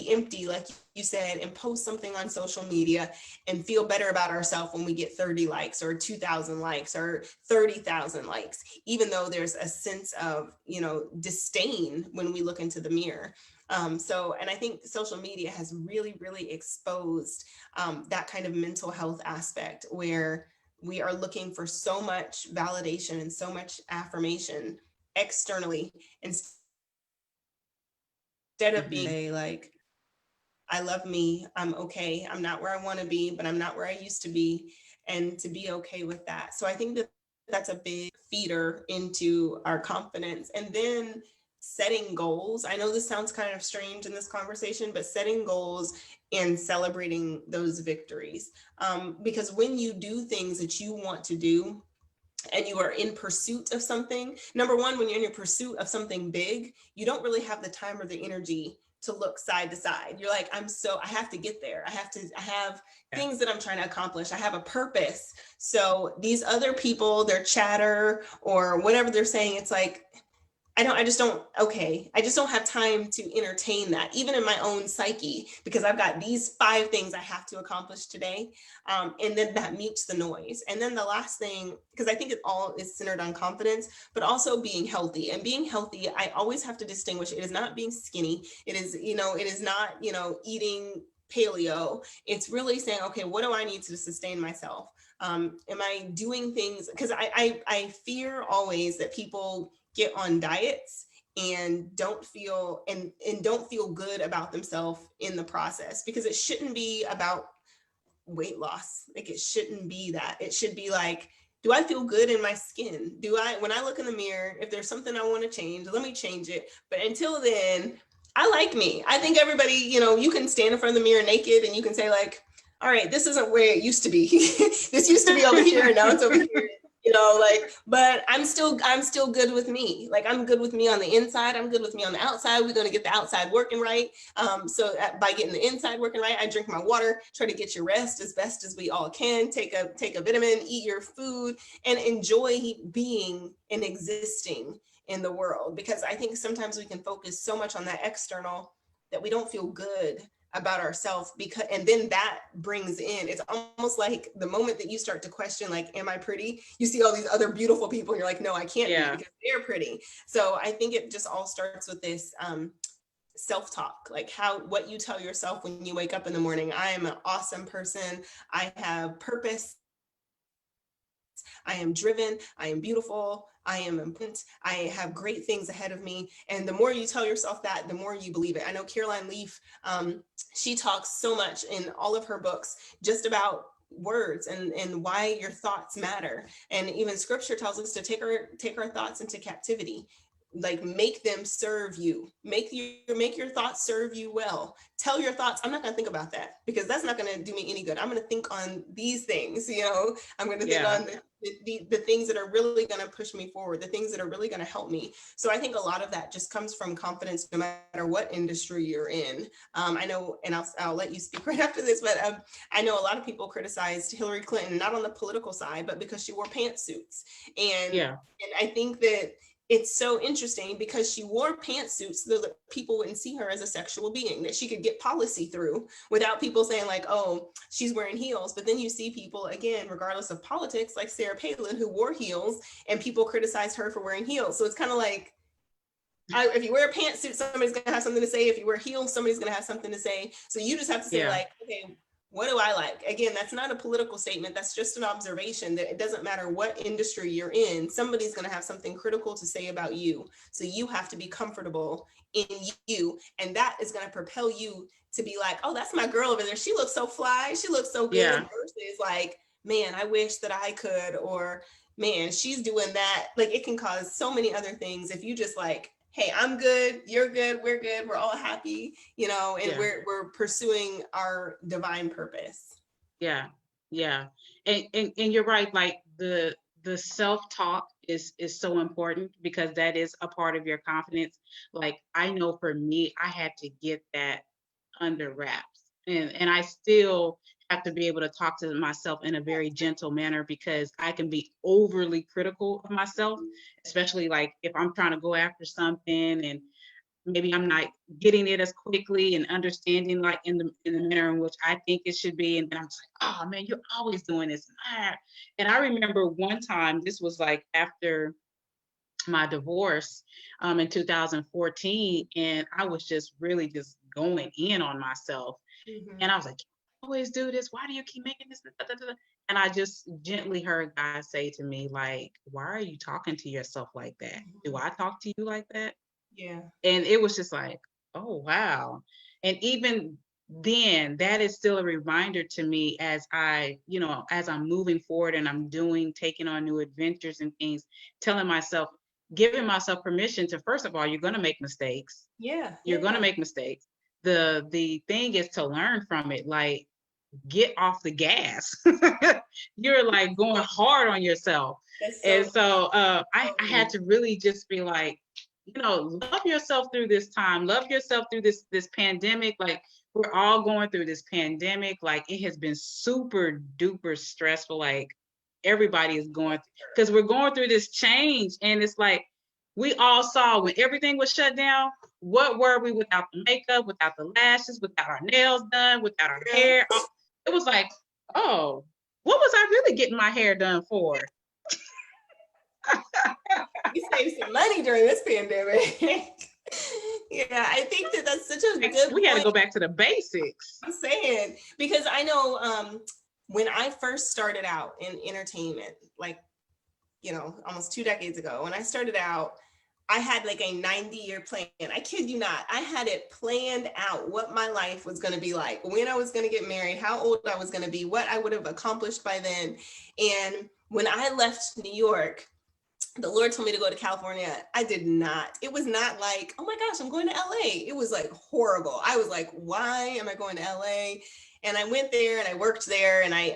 empty, like you said, and post something on social media and feel better about ourselves when we get 30 likes or 2,000 likes or 30,000 likes, even though there's a sense of, disdain when we look into the mirror. And I think social media has really, really exposed that kind of mental health aspect where we are looking for so much validation and so much affirmation externally instead of being like, I love me, I'm okay, I'm not where I want to be, but I'm not where I used to be, and to be okay with that. So I think that that's a big feeder into our confidence. And then setting goals. I know this sounds kind of strange in this conversation, but setting goals and celebrating those victories. Because when you do things that you want to do, and you are in pursuit of something, number one, when you're in your pursuit of something big, you don't really have the time or the energy to look side to side. You're like, I have to get there. I have things that I'm trying to accomplish. I have a purpose. So these other people, their chatter or whatever they're saying, it's like, I just don't have time to entertain that, even in my own psyche, because I've got these 5 things I have to accomplish today. And then that mutes the noise. And then the last thing, because I think it all is centered on confidence, but also being healthy. And being healthy, I always have to distinguish, it is not being skinny. It is not, eating paleo. It's really saying, okay, what do I need to sustain myself? Am I doing things? Because I fear always that people get on diets and don't feel good about themselves in the process, because it shouldn't be about weight loss. Like, it shouldn't be that. It should be like, do I feel good in my skin? When I look in the mirror, if there's something I want to change, let me change it. But until then, I like me. I think everybody, you can stand in front of the mirror naked and you can say like, all right, this isn't where it used to be. This used to be over here and now it's over here. But I'm still good with me. Like, I'm good with me on the inside. I'm good with me on the outside. We're going to get the outside working right. By getting the inside working right, I drink my water, try to get your rest as best as we all can, take a vitamin, eat your food, and enjoy being and existing in the world. Because I think sometimes we can focus so much on that external that we don't feel good about ourselves, and then that brings in, it's almost like the moment that you start to question, like, am I pretty? You see all these other beautiful people and you're like, no, I can't be, because they're pretty. So I think it just all starts with this self-talk, like what you tell yourself when you wake up in the morning. I am an awesome person. I have purpose. I am driven. I am beautiful. I am important. I have great things ahead of me. And the more you tell yourself that, the more you believe it. I know Caroline Leaf, she talks so much in all of her books just about words and why your thoughts matter. And even scripture tells us to take our thoughts into captivity. Like, make them serve you, make your thoughts serve you well. Tell your thoughts, I'm not going to think about that, because that's not going to do me any good. I'm going to think on these things. I'm going to think on the things that are really going to push me forward, the things that are really going to help me. So I think a lot of that just comes from confidence, no matter what industry you're in. I know, and I'll let you speak right after this, but I know a lot of people criticized Hillary Clinton, not on the political side, but because she wore pantsuits. And I think that it's so interesting, because she wore pantsuits so that people wouldn't see her as a sexual being, that she could get policy through without people saying like, oh, she's wearing heels. But then you see people, again, regardless of politics, like Sarah Palin, who wore heels, and people criticized her for wearing heels. So it's kind of like, if you wear a pantsuit, somebody's going to have something to say. If you wear heels, somebody's going to have something to say. So you just have to say like, okay, what do I like? Again, that's not a political statement. That's just an observation that it doesn't matter what industry you're in, somebody's going to have something critical to say about you. So you have to be comfortable in you. And that is going to propel you to be like, oh, that's my girl over there. She looks so fly. She looks so good. Versus like, man, I wish that I could, or man, she's doing that. Like, it can cause so many other things if you just like hey, I'm good, you're good, we're all happy, you know, and Yeah. we're pursuing our divine purpose. Yeah. Yeah. And you're right, like the self-talk is so important because that is a part of your confidence. Like I know for me, I had to get that under wraps. And I still have to be able to talk to myself in a very gentle manner because I can be overly critical of myself, especially like if I'm trying to go after something and maybe I'm not getting it as quickly and understanding like in the manner in which I think it should be. And then I'm just like, oh man, you're always doing this. And I remember one time, this was like after my divorce in 2014, and I was just really just going in on myself. Mm-hmm. And I was like, you always do this. Why do you keep making this? And I just gently heard God say to me, like, why are you talking to yourself like that? Do I talk to you like that? Yeah. And it was just like, oh wow. And even then, that is still a reminder to me as I, as I'm moving forward and I'm taking on new adventures and things, telling myself, giving myself permission to, first of all, you're going to make mistakes. Yeah. You're going to make mistakes. The thing is to learn from it. Like, get off the gas. You're like going hard on yourself. That's And so, so so I had to really just be like, love yourself through this time, love yourself through this pandemic. Like we're all going through this pandemic. Like it has been super duper stressful. Like everybody is going because we're going through this change. And it's like we all saw when everything was shut down, what were we without the makeup, without the lashes, without our nails done, without our hair? It was like, oh, what was I really getting my hair done for? You saved some money during this pandemic. Yeah, I think that's such a good We had to point. go back to the basics. I'm saying, because I know when I first started out in entertainment, like, almost 2 decades ago, when I started out, I had like a 90-year plan. I kid you not. I had it planned out what my life was going to be like, when I was going to get married, how old I was going to be, what I would have accomplished by then. And when I left New York, the Lord told me to go to California. I did not. It was not like, oh my gosh, I'm going to LA. It was like horrible. I was like, why am I going to LA? And I went there and I worked there and I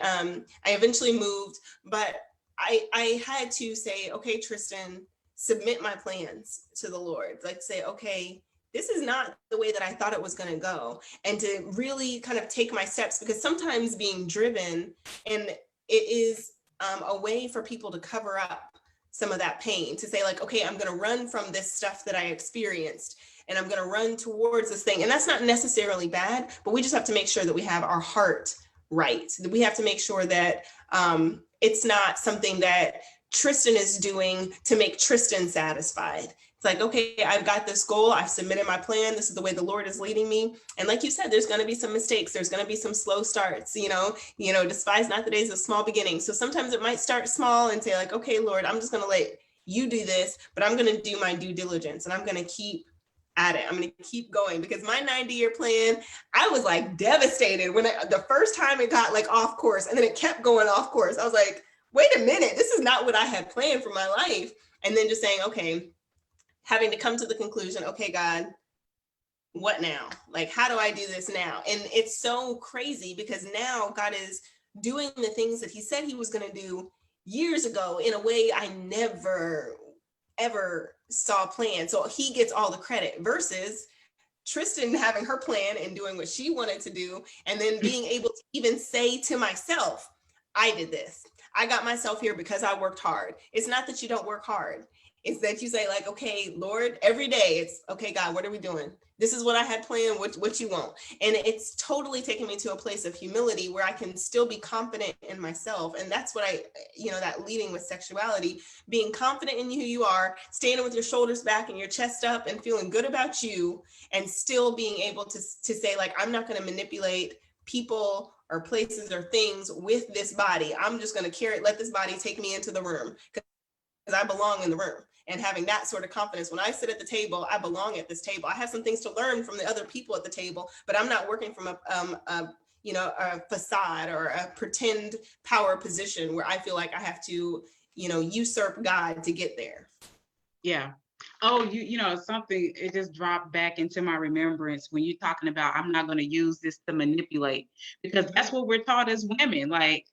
eventually moved, but I had to say, okay, Tristan, submit my plans to the Lord. Like say, okay, this is not the way that I thought it was going to go. And to really kind of take my steps, because sometimes being driven, and it is a way for people to cover up some of that pain, to say like, okay, I'm going to run from this stuff that I experienced and I'm going to run towards this thing. And that's not necessarily bad, but we just have to make sure that we have our heart right. We have to make sure that it's not something that Tristan is doing to make Tristan satisfied. It's like, okay, I've got this goal. I've submitted my plan. This is the way the Lord is leading me. And like you said, there's going to be some mistakes. There's going to be some slow starts, despise not the days of small beginnings. So sometimes it might start small and say like, okay, Lord, I'm just going to let you do this, but I'm going to do my due diligence and I'm going to keep at it. I'm going to keep going, because my 90-year plan, I was like devastated when the first time it got like off course, and then it kept going off course. I was like, wait a minute, this is not what I had planned for my life. And then just saying, okay, having to come to the conclusion, okay, God, what now? Like, how do I do this now? And it's so crazy because now God is doing the things that he said he was going to do years ago in a way I never, ever saw planned. So he gets all the credit versus Tristan having her plan and doing what she wanted to do, and then being able to even say to myself, I did this. I got myself here because I worked hard. It's not that you don't work hard. It's that you say like, okay, Lord, every day it's, okay, God, what are we doing? This is what I had planned, what you want. And it's totally taken me to a place of humility where I can still be confident in myself. And that's what that leading with sexuality, being confident in who you are, standing with your shoulders back and your chest up and feeling good about you, and still being able to say like, I'm not going to manipulate people or places or things with this body. I'm just going to let this body take me into the room because I belong in the room. And having that sort of confidence, when I sit at the table, I belong at this table. I have some things to learn from the other people at the table, but I'm not working from a facade or a pretend power position where I feel like I have to, usurp God to get there. Yeah. Oh, you know, something, it just dropped back into my remembrance when you're talking about, I'm not going to use this to manipulate, because that's what we're taught as women. Like,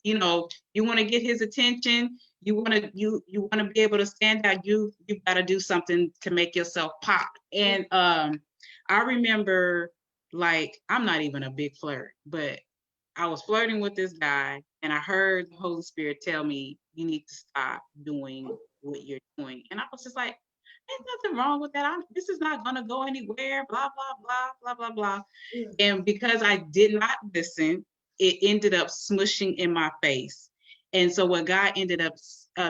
you know, you want to get his attention, you want to be able to stand out, you've got to do something to make yourself pop. And I remember, like, I'm not even a big flirt, but I was flirting with this guy, and I heard the Holy Spirit tell me, you need to stop doing what you're doing. And I was just like, ain't nothing wrong with that. This is not going to go anywhere, blah, blah, blah, blah, blah, blah. And because I did not listen, it ended up smushing in my face. And so what God ended up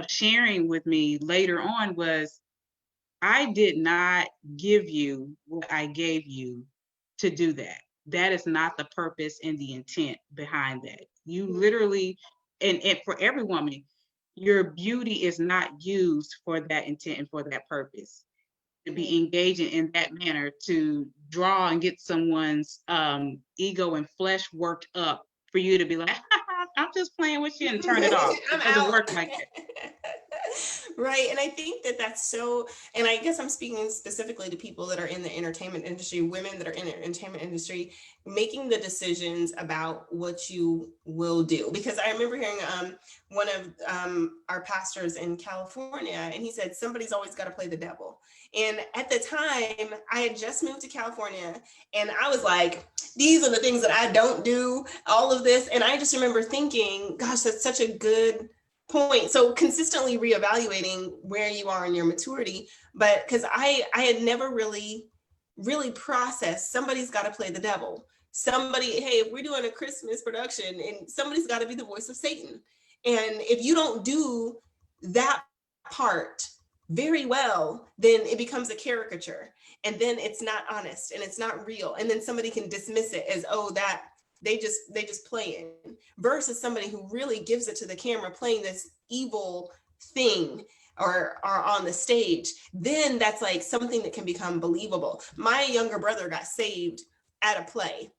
sharing with me later on was, I did not give you what I gave you to do that. That is not the purpose and the intent behind that. You literally, and for every woman, your beauty is not used for that intent and for that purpose. To be engaging in that manner to draw and get someone's ego and flesh worked up for you to be like, I'm just playing with you, and turn it off. I'm It doesn't out. work like that. Right. And I think that that's so, and I guess I'm speaking specifically to people that are in the entertainment industry, women that are in the entertainment industry, making the decisions about what you will do. Because I remember hearing one of our pastors in California, and he said, somebody's always got to play the devil. And at the time, I had just moved to California, and I was like, these are the things that I don't do, all of this. And I just remember thinking, gosh, that's such a good point. So consistently reevaluating where you are in your maturity, but because I had never really processed, somebody's got to play the devil. Somebody, hey, if we're doing a Christmas production, and somebody's got to be the voice of Satan. And if you don't do that part very well, then it becomes a caricature, and then it's not honest and it's not real, and then somebody can dismiss it as, oh, that they just playing, versus somebody who really gives it to the camera, playing this evil thing or on the stage. Then that's like something that can become believable. My younger brother got saved at a play,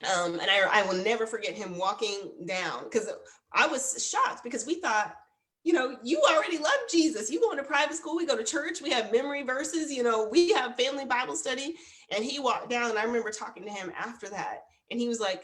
and I will never forget him walking down, because I was shocked, because we thought, you know, you already love Jesus. You go into private school, we go to church, we have memory verses, you know, we have family Bible study. And he walked down, and I remember talking to him after that, and he was like,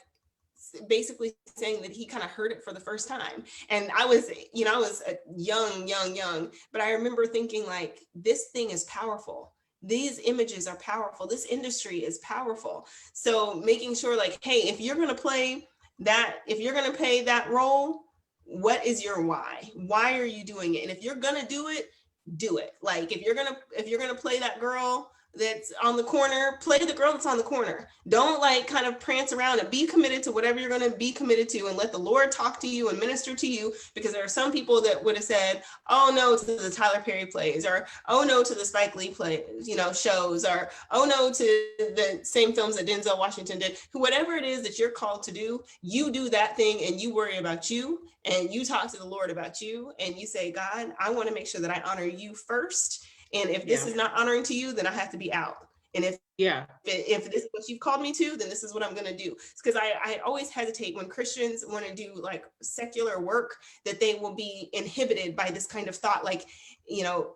basically saying that he kind of heard it for the first time. And I was, you know, I was young, but I remember thinking, like, this thing is powerful. These images are powerful. This industry is powerful. So making sure, like, hey, if you're going to play that, if you're going to play that role, what is your why? Why are you doing it? And if you're going to do it, do it. Like, if you're going to play that girl that's on the corner, play the girl that's on the corner. Don't like kind of prance around, and be committed to whatever you're going to be committed to, and let the Lord talk to you and minister to you. Because there are some people that would have said, oh no to the Tyler Perry plays, or oh no to the Spike Lee plays, you know, shows, or oh no to the same films that Denzel Washington did. Whatever it is that you're called to do, you do that thing, and you worry about you, and you talk to the Lord about you, and you say, God, I want to make sure that I honor you first. And if this is not honoring to you, then I have to be out. And if this is what you've called me to, then this is what I'm going to do. Because I always hesitate when Christians want to do like secular work, that they will be inhibited by this kind of thought, like, you know,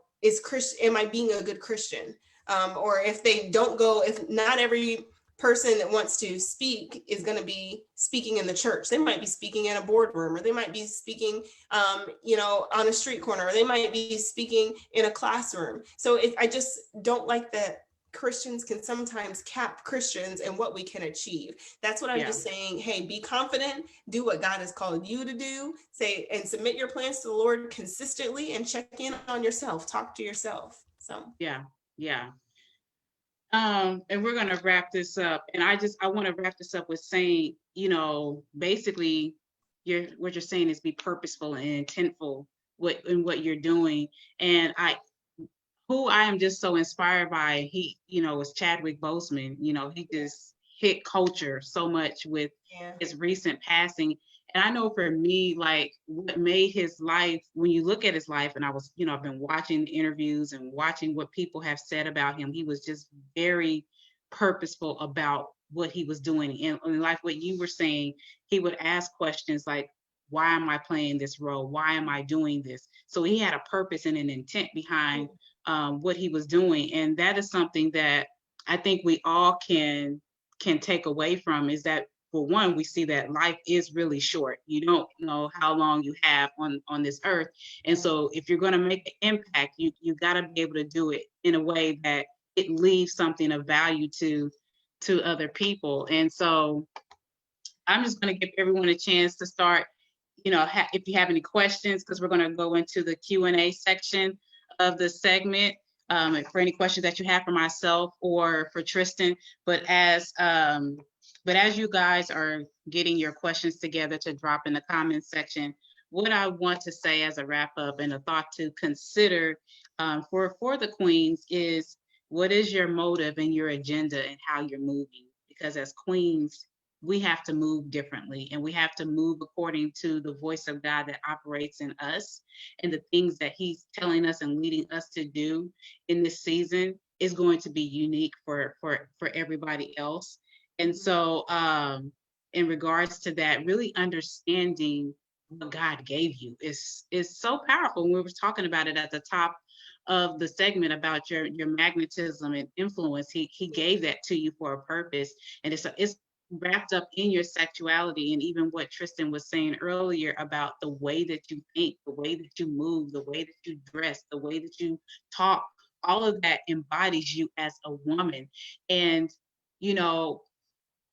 am I being a good Christian? Or if they don't go, if not every person that wants to speak is going to be speaking in the church. They might be speaking in a boardroom, or they might be speaking, you know, on a street corner, or they might be speaking in a classroom. So I just don't like that Christians can sometimes cap Christians and what we can achieve. That's what I'm just saying. Hey, be confident, do what God has called you to do, say, and submit your plans to the Lord consistently, and check in on yourself, talk to yourself. So yeah. And we're going to wrap this up. And I want to wrap this up with saying, you know, basically what you're saying is be purposeful and intentful in what you're doing. And who I am just so inspired by, he, you know, is Chadwick Boseman. You know, he just hit culture so much with his recent passing. And I know for me, like, what made his life, when you look at his life, and I was, you know, I've been watching interviews and watching what people have said about him. He was just very purposeful about what he was doing. And like what you were saying, he would ask questions like, why am I playing this role? Why am I doing this? So he had a purpose and an intent behind what he was doing. And that is something that I think we all can take away from, is that, for one, we see that life is really short. You don't know how long you have on this earth. And so if you're going to make an impact, you got to be able to do it in a way that it leaves something of value to other people. And so I'm just going to give everyone a chance to start, if you have any questions, because we're going to go into the Q&A section of the segment, for any questions that you have for myself or for Tristan. But as you guys are getting your questions together to drop in the comments section, what I want to say as a wrap up and a thought to consider for the queens is, what is your motive and your agenda and how you're moving? Because as queens, we have to move differently, and we have to move according to the voice of God that operates in us, and the things that he's telling us and leading us to do in this season is going to be unique for everybody else. And so in regards to that, really understanding what God gave you is so powerful. When we were talking about it at the top of the segment about your magnetism and influence, he gave that to you for a purpose, and it's wrapped up in your sexuality. And even what Tristan was saying earlier about the way that you think, the way that you move, the way that you dress, the way that you talk, all of that embodies you as a woman. And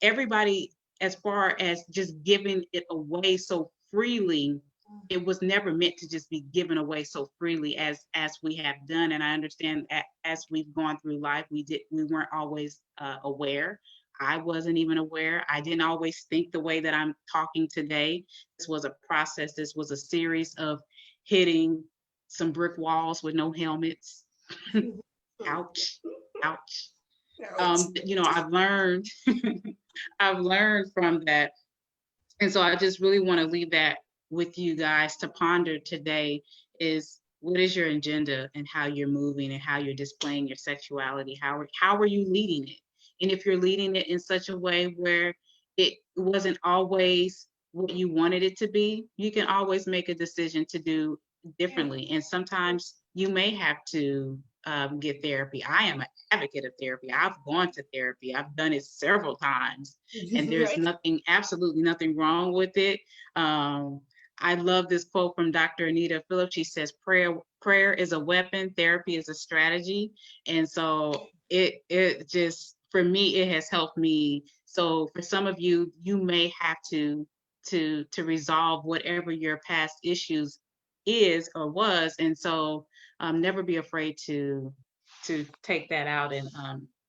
everybody, as far as just giving it away so freely, it was never meant to just be given away so freely as we have done. And I understand as we've gone through life, we weren't always aware. I wasn't even aware. I didn't always think the way that I'm talking today. This was a process. This was a series of hitting some brick walls with no helmets. Ouch, ouch. I've learned, I've learned from that. And so I just really want to leave that with you guys to ponder today, is what is your agenda and how you're moving and how you're displaying your sexuality? How are you leading it? And if you're leading it in such a way where it wasn't always what you wanted it to be, you can always make a decision to do differently. And sometimes you may have to get therapy. I am an advocate of therapy. I've gone to therapy. I've done it several times, and there's absolutely nothing wrong with it. I love this quote from Dr. Anita Phillips. She says, prayer is a weapon, therapy is a strategy. And so it just, for me, it has helped me. So for some of you, you may have to resolve whatever your past issues is or was. And so never be afraid to take that out and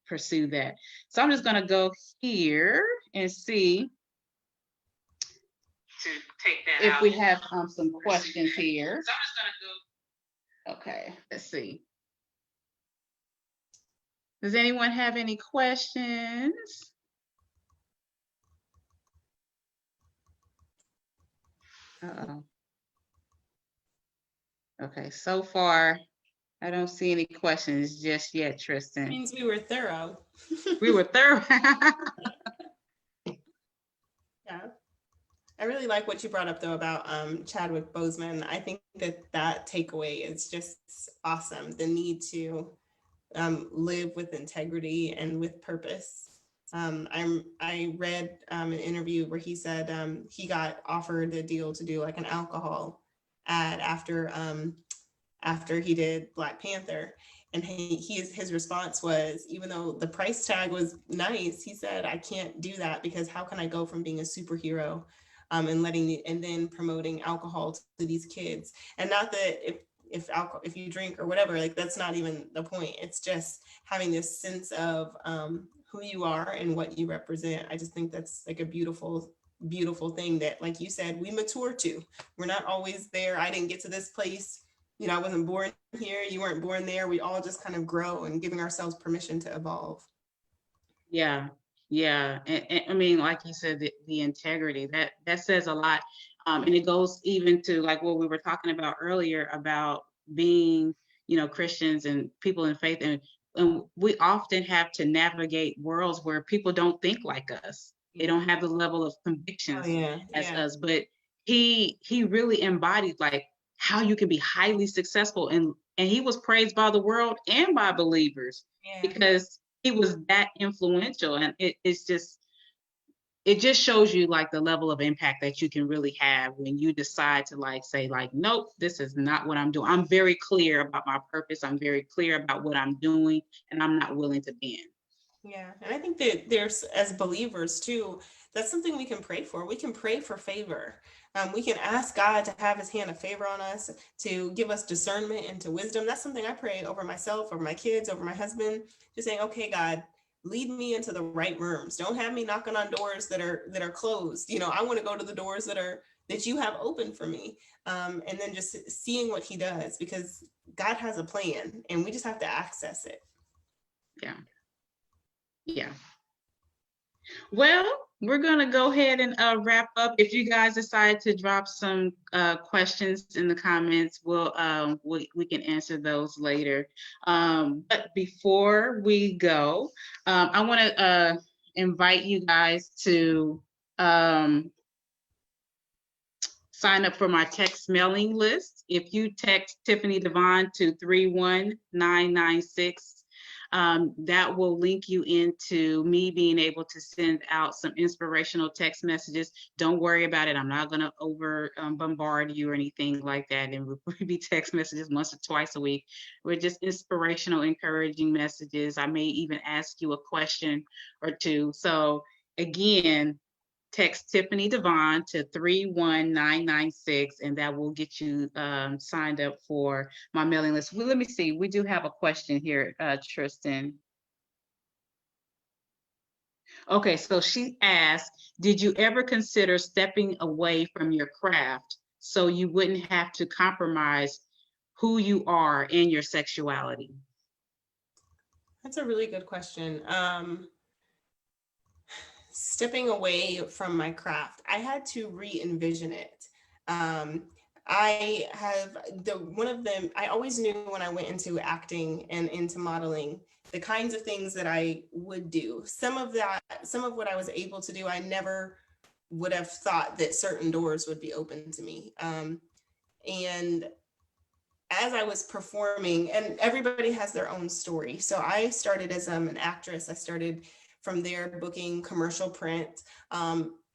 pursue that. So I'm just going to go here and see if we have some questions here. So I'm just going to go. Okay, let's see. Does anyone have any questions? Uh-oh. Okay, so far, I don't see any questions just yet, Tristan. It means we were thorough. We were thorough. Yeah. I really like what you brought up, though, about Chadwick Boseman. I think that takeaway is just awesome. The need to live with integrity and with purpose. I read an interview where he said he got offered a deal to do like an alcohol ad after he did Black Panther. And his response was, even though the price tag was nice, he said, I can't do that, because how can I go from being a superhero and then promoting alcohol to these kids? And not that if you drink or whatever, like, that's not even the point. It's just having this sense of who you are and what you represent. I just think that's like a beautiful thing that, like you said, we mature to. We're not always there. I didn't get to this place. I wasn't born here. You weren't born there. We all just kind of grow and giving ourselves permission to evolve. Yeah. And I mean, like you said, the integrity, that says a lot. And it goes even to like what we were talking about earlier about being, Christians and people in faith. And we often have to navigate worlds where people don't think like us. They don't have the level of convictions as us. But he really embodied like how you can be highly successful and and he was praised by the world and by believers Yeah. because he was that influential. And it just shows you like the level of impact that you can really have when you decide to like say like, nope, this is not what I'm doing. I'm very clear about my purpose. I'm very clear about what I'm doing, and I'm not willing to bend. Yeah, and I think that there's, as believers too, that's something we can pray for. We can pray for favor. We can ask God to have his hand of favor on us, to give us discernment and to wisdom. That's something I pray over myself, over my kids, over my husband, just saying, okay, God, lead me into the right rooms. Don't have me knocking on doors that are closed. I want to go to the doors that you have open for me. And then just seeing what he does, because God has a plan and we just have to access it. Yeah. Yeah. Well, we're going to go ahead and wrap up. If you guys decide to drop some questions in the comments, we can answer those later. But before we go, I want to invite you guys to sign up for my text mailing list. If you text Tiffany Devon to 31996, that will link you into me being able to send out some inspirational text messages. Don't worry about it. I'm not going to over bombard you or anything like that. And we'll be text messages once or twice a week. We're just inspirational, encouraging messages. I may even ask you a question or two. So again, text Tiffany Devon to 31996, and that will get you signed up for my mailing list. Well, let me see. We do have a question here, Tristan. Okay, so she asked, did you ever consider stepping away from your craft so you wouldn't have to compromise who you are and your sexuality? That's a really good question. Stepping away from my craft, I had to re-envision it. I have one of them, I always knew when I went into acting and into modeling, the kinds of things that I would do. Some of what I was able to do, I never would have thought that certain doors would be open to me. And as I was performing, and everybody has their own story. So I started as an actress. I started from there booking commercial print.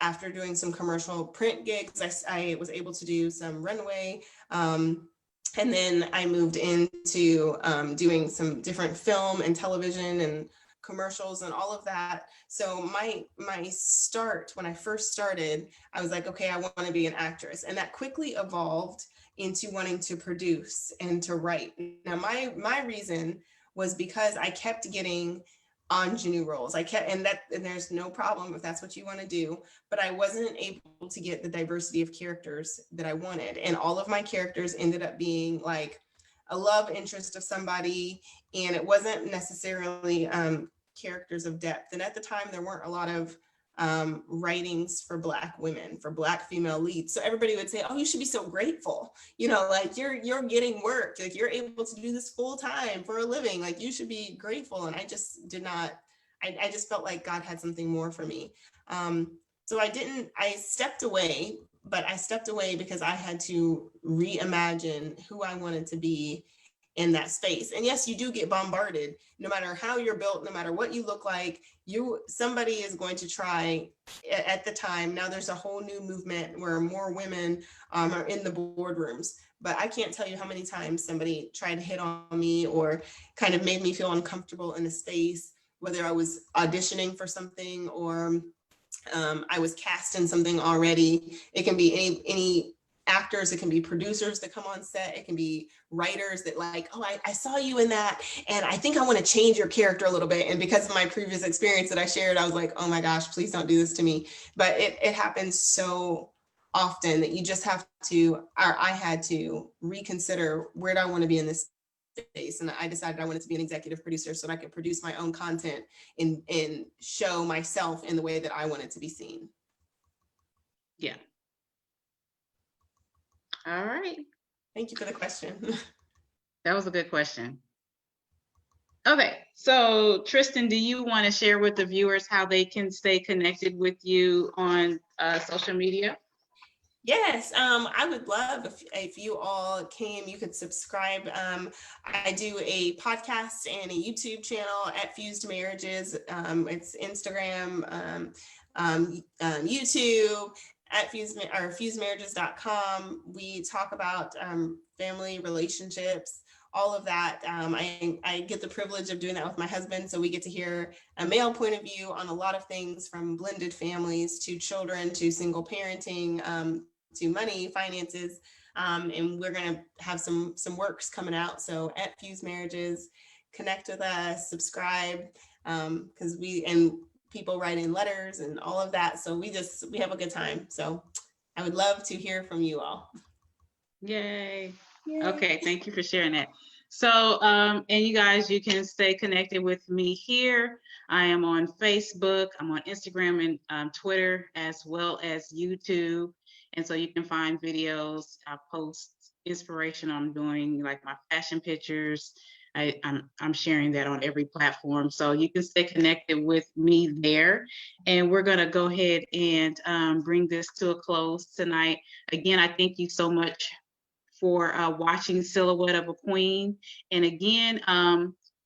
After doing some commercial print gigs, I was able to do some runway. And then I moved into doing some different film and television and commercials and all of that. So my start, when I first started, I was like, okay, I want to be an actress. And that quickly evolved into wanting to produce and to write. Now, my reason was because I kept getting ingenue roles. And there's no problem if that's what you want to do, but I wasn't able to get the diversity of characters that I wanted. And all of my characters ended up being like a love interest of somebody, and it wasn't necessarily characters of depth. And at the time, there weren't a lot of writings for Black women, for Black female leads. So everybody would say, oh, you should be so grateful. Like you're getting work, like you're able to do this full time for a living. Like you should be grateful. And I just did not, I just felt like God had something more for me. So I stepped away, but I stepped away because I had to reimagine who I wanted to be in that space. And yes, you do get bombarded. No matter how you're built, no matter what you look like, somebody is going to try. At the time, now there's a whole new movement where more women are in the boardrooms, but I can't tell you how many times somebody tried to hit on me or kind of made me feel uncomfortable in a space, whether I was auditioning for something or I was cast in something already. It can be any actors, it can be producers that come on set, it can be writers that like, oh, I saw you in that, and I think I want to change your character a little bit. And because of my previous experience that I shared, I was like, oh my gosh, please don't do this to me. But it happens so often that you just have to, or I had to reconsider, where do I want to be in this space? And I decided I wanted to be an executive producer so that I could produce my own content and show myself in the way that I wanted to be seen. Yeah. All right. Thank you for the question. That was a good question. Okay, so Tristan, do you want to share with the viewers how they can stay connected with you on social media? Yes, I would love if you all came, you could subscribe. I do a podcast and a YouTube channel at Fused Marriages. It's Instagram, YouTube at fusedmarriages.com. We talk about family relationships, all of that. I get the privilege of doing that with my husband, so we get to hear a male point of view on a lot of things, from blended families to children to single parenting, to money, finances, and we're gonna have some works coming out. So at Fused Marriages, connect with us, subscribe, because people write in letters and all of that. So we have a good time. So I would love to hear from you all. Yay. Yay. Okay, thank you for sharing that. So, and you guys, you can stay connected with me here. I am on Facebook, I'm on Instagram and Twitter, as well as YouTube. And so you can find videos. I post inspiration I'm doing, like my fashion pictures. I'm sharing that on every platform. So you can stay connected with me there. And we're going to go ahead and bring this to a close tonight. Again, I thank you so much for watching Silhouette of a Queen. And again,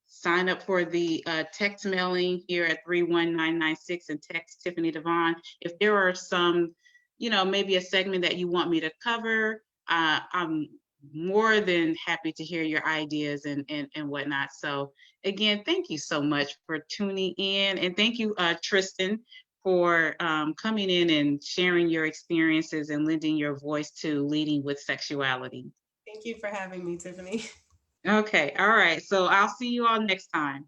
sign up for the text mailing here at 31996 and text Tiffany Devon. If there are some, maybe a segment that you want me to cover, I'm more than happy to hear your ideas and whatnot. So again, thank you so much for tuning in. And thank you, Tristan, for coming in and sharing your experiences and lending your voice to Leading with Sexuality. Thank you for having me, Tiffany. Okay, all right. So I'll see you all next time.